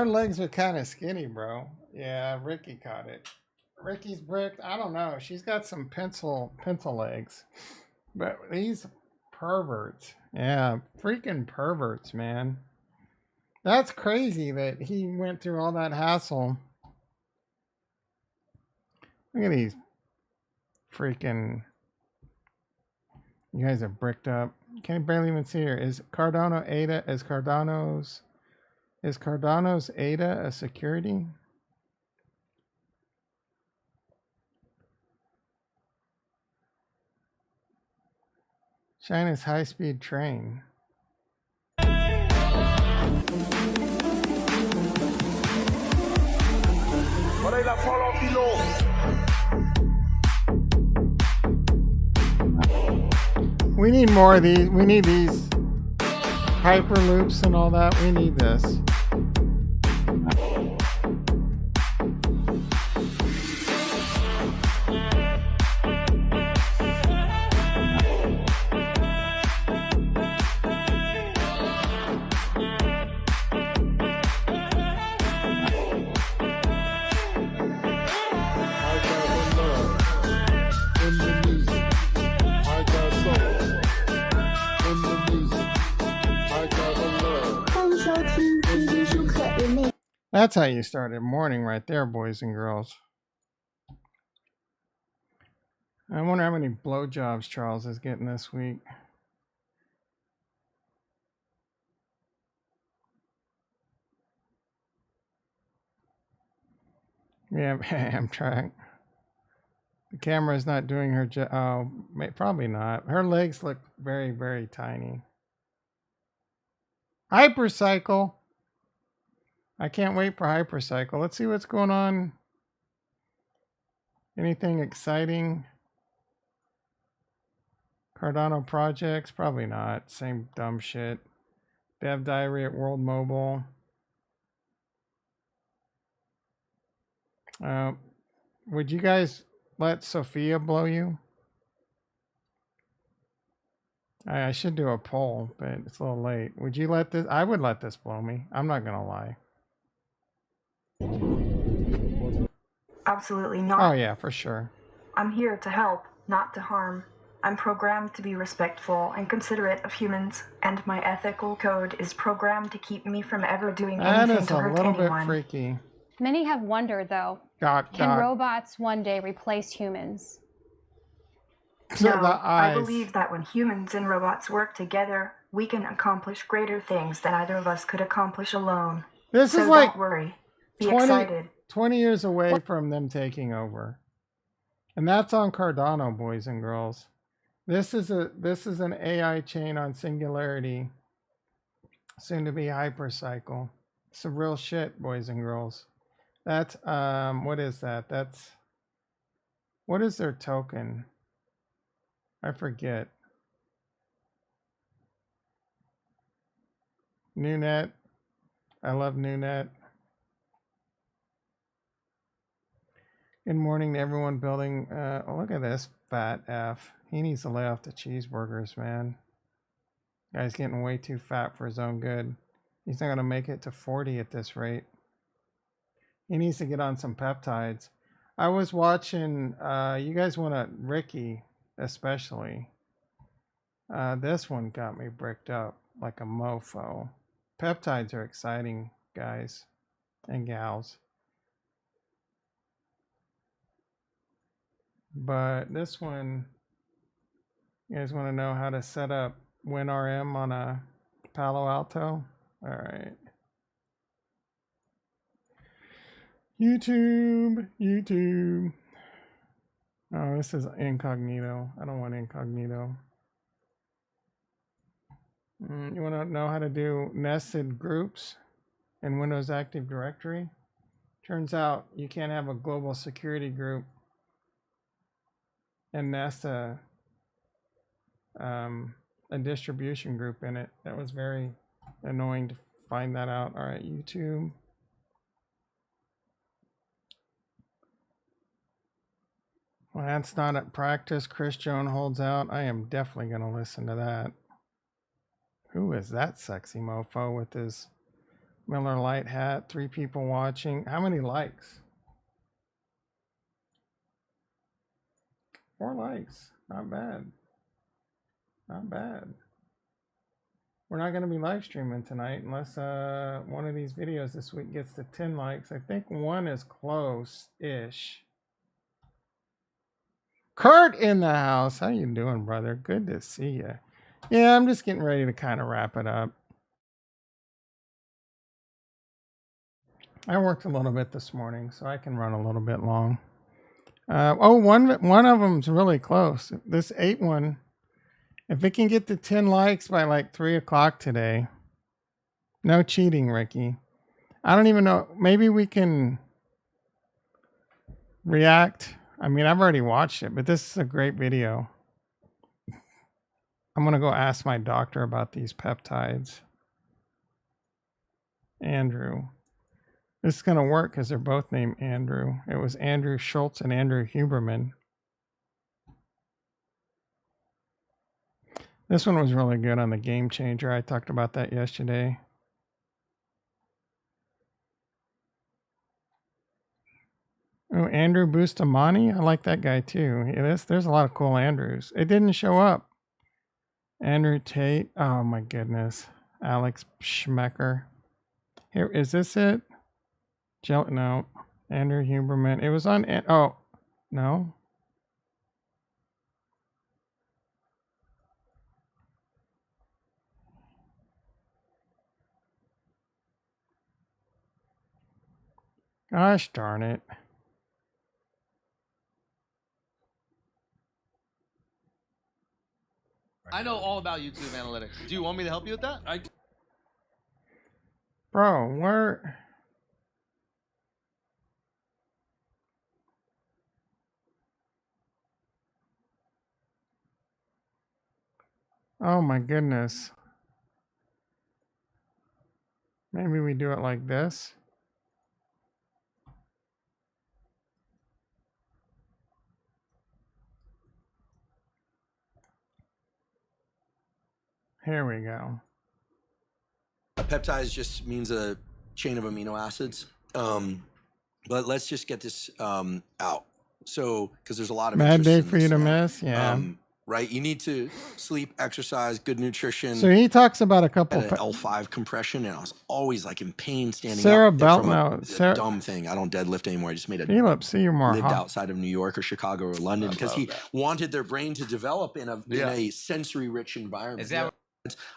her legs are kind of skinny, bro. Yeah, Ricky caught it. Ricky's bricked. I don't know. She's got some pencil legs. But these perverts. Yeah, freaking perverts, man. That's crazy that he went through all that hassle. Look at these freaking. You guys are bricked up. Can't barely even see her. Is Cardano's ADA a security? China's high-speed train. We need more of these. We need these hyperloops and all that. We need this. That's how you start a morning right there, boys and girls. I wonder how many blowjobs Charles is getting this week. Yeah, I'm trying. The camera is not doing her job. Oh, probably not. Her legs look very, very tiny. Hypercycle. I can't wait for Hypercycle. Let's see what's going on. Anything exciting? Cardano projects? Probably not. Same dumb shit. Dev Diary at World Mobile. Would you guys let Sophia blow you? I should do a poll, but it's a little late. Would you let this? I would let this blow me. I'm not going to lie. Absolutely not. Oh, yeah, for sure. I'm here to help, not to harm. I'm programmed to be respectful and considerate of humans, and my ethical code is programmed to keep me from ever doing anything to hurt anyone. That is a little bit freaky. Many have wondered, though, can robots one day replace humans? No, I believe that when humans and robots work together, we can accomplish greater things than either of us could accomplish alone. This so is like don't worry. Be excited. 20 years away from them taking over. And that's on Cardano, boys and girls. This is an AI chain on Singularity, soon to be Hypercycle. Some real shit, boys and girls. That's what is that? What is their token? I forget. NewNet. I love NewNet. Good morning to everyone building. Look at this fat F. He needs to lay off the cheeseburgers, man. Guy's getting way too fat for his own good. He's not going to make it to 40 at this rate. He needs to get on some peptides. I was watching, you guys want to, Ricky especially. This one got me bricked up like a mofo. Peptides are exciting, guys and gals. But this one, you guys want to know how to set up WinRM on a Palo Alto? All right. YouTube. Oh, this is incognito. I don't want incognito. You want to know how to do nested groups in Windows Active Directory? Turns out you can't have a global security group and nest a distribution group in it. That was very annoying to find that out. All right, YouTube. Well, that's not at practice. Chris Jones holds out. I am definitely going to listen to that. Who is that sexy mofo with his Miller Light hat. 3 people watching. How many likes? 4 likes. Not bad. Not bad. We're not going to be live streaming tonight unless one of these videos this week gets to 10 likes. I think one is close-ish. Kurt in the house. How you doing, brother? Good to see you. Yeah, I'm just getting ready to kind of wrap it up. I worked a little bit this morning, so I can run a little bit long. One of them's really close. This 8 one, if it can get to 10 likes by like 3 o'clock today, no cheating, Ricky. I don't even know. Maybe we can react. I mean, I've already watched it, but this is a great video. I'm going to go ask my doctor about these peptides. Andrew. This is going to work because they're both named Andrew. It was Andrew Schultz and Andrew Huberman. This one was really good on the Game Changer. I talked about that yesterday. Oh, Andrew Bustamante. I like that guy too. Yeah, there's a lot of cool Andrews. It didn't show up. Andrew Tate. Oh my goodness. Alex Schmecker. Here, is this it? No. Andrew Huberman. It was on. Oh, no. Gosh darn it. I know all about YouTube analytics. Do you want me to help you with that? Bro, where? Oh my goodness. Maybe we do it like this. Here we go. Peptides just means a chain of amino acids. But let's just get this out. So, because there's a lot of Bad day interest in for you this to now. miss, yeah. Right? You need to sleep, exercise, good nutrition. So he talks about a couple. An L5 compression, and I was always like in pain standing Sarah up. Belt, From no, a dumb thing. I don't deadlift anymore. I just made a Philip, see you more. lived outside of New York or Chicago or London because he wanted their brain to develop in a sensory-rich environment. Is that?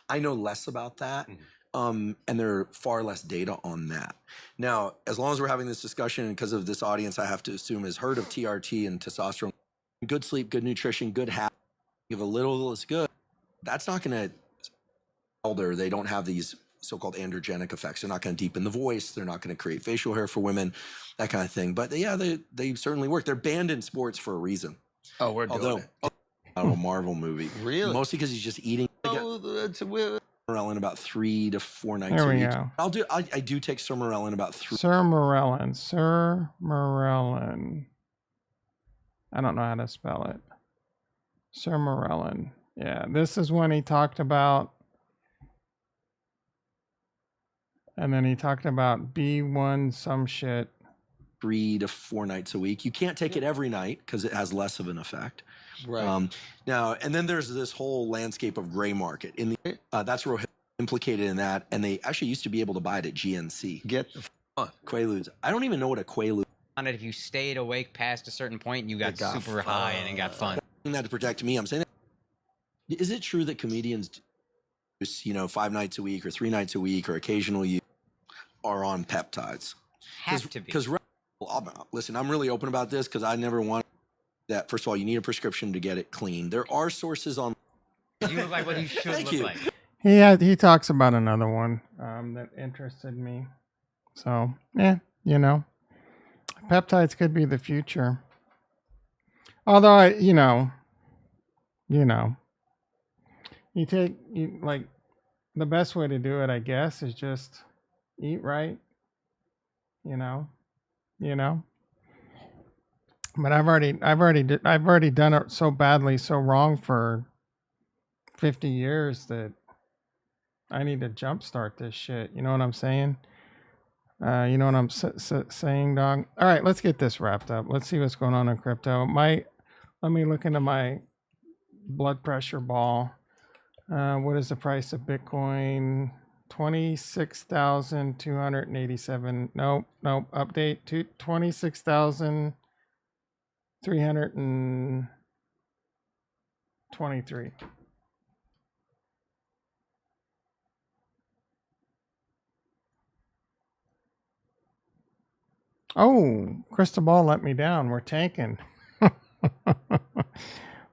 I know less about that. And there are far less data on that. Now, as long as we're having this discussion, and because of this audience, I have to assume has heard of TRT and testosterone. Good sleep, good nutrition, good habits. If a little is good, that's not going to elder. They don't have these so-called androgenic effects. They're not going to deepen the voice. They're not going to create facial hair for women, that kind of thing. But yeah, they certainly work. They're banned in sports for a reason. Oh, we're doing it. Out of a Marvel movie. Really? Mostly because he's just eating. Sermorelin about 3 to 4 nights There a we week. go. I do take Sermorelin about 3. Sermorelin. I don't know how to spell it. Sermorelin. Yeah, this is when he talked about, and then he talked about B1 some shit. 3 to 4 nights a week. You can't take it every night because it has less of an effect. Right. Now, and then there's this whole landscape of gray market. In the that's Rohit implicated in that, and they actually used to be able to buy it at GNC. Get the Quaaludes. I don't even know what a Quaalude. On it, if you stayed awake past a certain point, you got super high and it got fun. That to protect me, I'm saying. Is it true that comedians, 5 nights a week or 3 nights a week or occasional use are on peptides? Have to be. Because listen, I'm really open about this because I never want that. First of all, you need a prescription to get it clean. There are sources on. You look like what you should look like. He talks about another one that interested me. So peptides could be the future. Although the best way to do it, I guess, is just eat right. But I've already done it so badly, so wrong for 50 years that I need to jumpstart this shit. You know what I'm saying? You know what I'm saying, dog? All right, let's get this wrapped up. Let's see what's going on in crypto. Let me look into my blood pressure ball. What is the price of Bitcoin? 26,287. Nope. Update to 26,323. Oh, crystal ball let me down. We're tanking.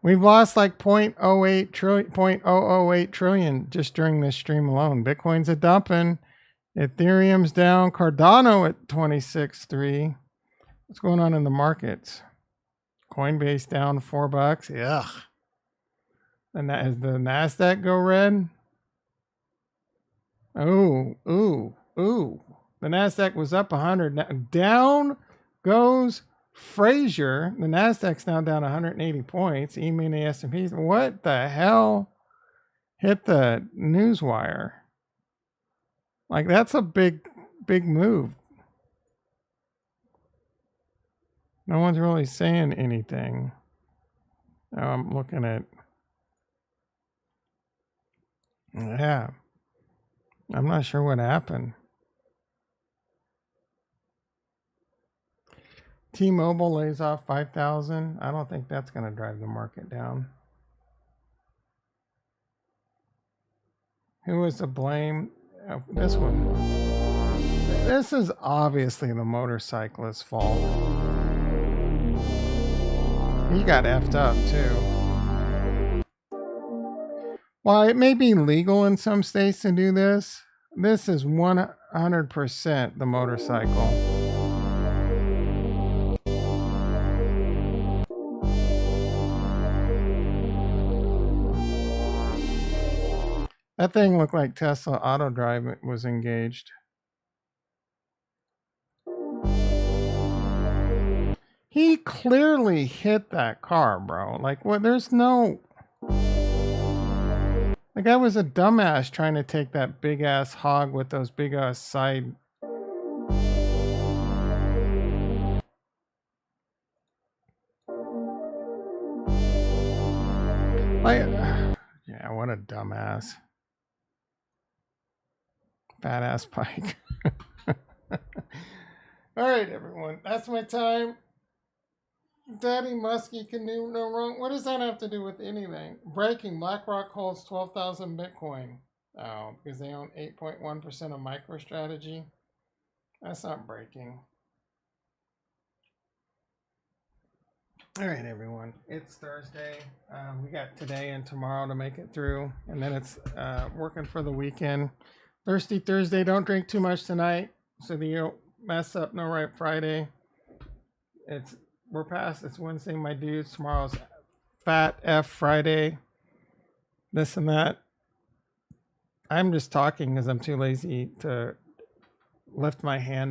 We've lost like 0.008 trillion just during this stream alone. Bitcoin's a dumping. Ethereum's down. Cardano at 26.3. What's going on in the markets? Coinbase down $4. Ugh. And that is the NASDAQ go red. Ooh. The NASDAQ was up 100. Now, down goes Frazier. The NASDAQ's now down 180 points. E-mini S&P. What the hell hit the news wire? Like, that's a big move. No one's really saying anything. Now I'm looking at... Yeah. I'm not sure what happened. T-Mobile lays off 5,000. I don't think that's going to drive the market down. Who was to blame? This one. This is obviously the motorcyclist's fault. He got effed up too. While it may be legal in some states to do this, this is 100% the motorcycle. That thing looked like Tesla Auto Drive was engaged. He clearly hit that car, bro. Like, what? There's no... The guy was a dumbass trying to take that big-ass hog with those big-ass side... Like... Yeah, what a dumbass. Fat ass Pike. All right, everyone. That's my time. Daddy Muskie can do no wrong. What does that have to do with anything? Breaking. BlackRock holds 12,000 Bitcoin. Oh, because they own 8.1% of MicroStrategy. That's not breaking. All right, everyone. It's Thursday. We got today and tomorrow to make it through. And then it's working for the weekend. Thirsty Thursday. Don't drink too much tonight so that you don't mess up No Right Friday. We're past. It's Wednesday, my dudes. Tomorrow's Fat F Friday. This and that. I'm just talking because I'm too lazy to lift my hand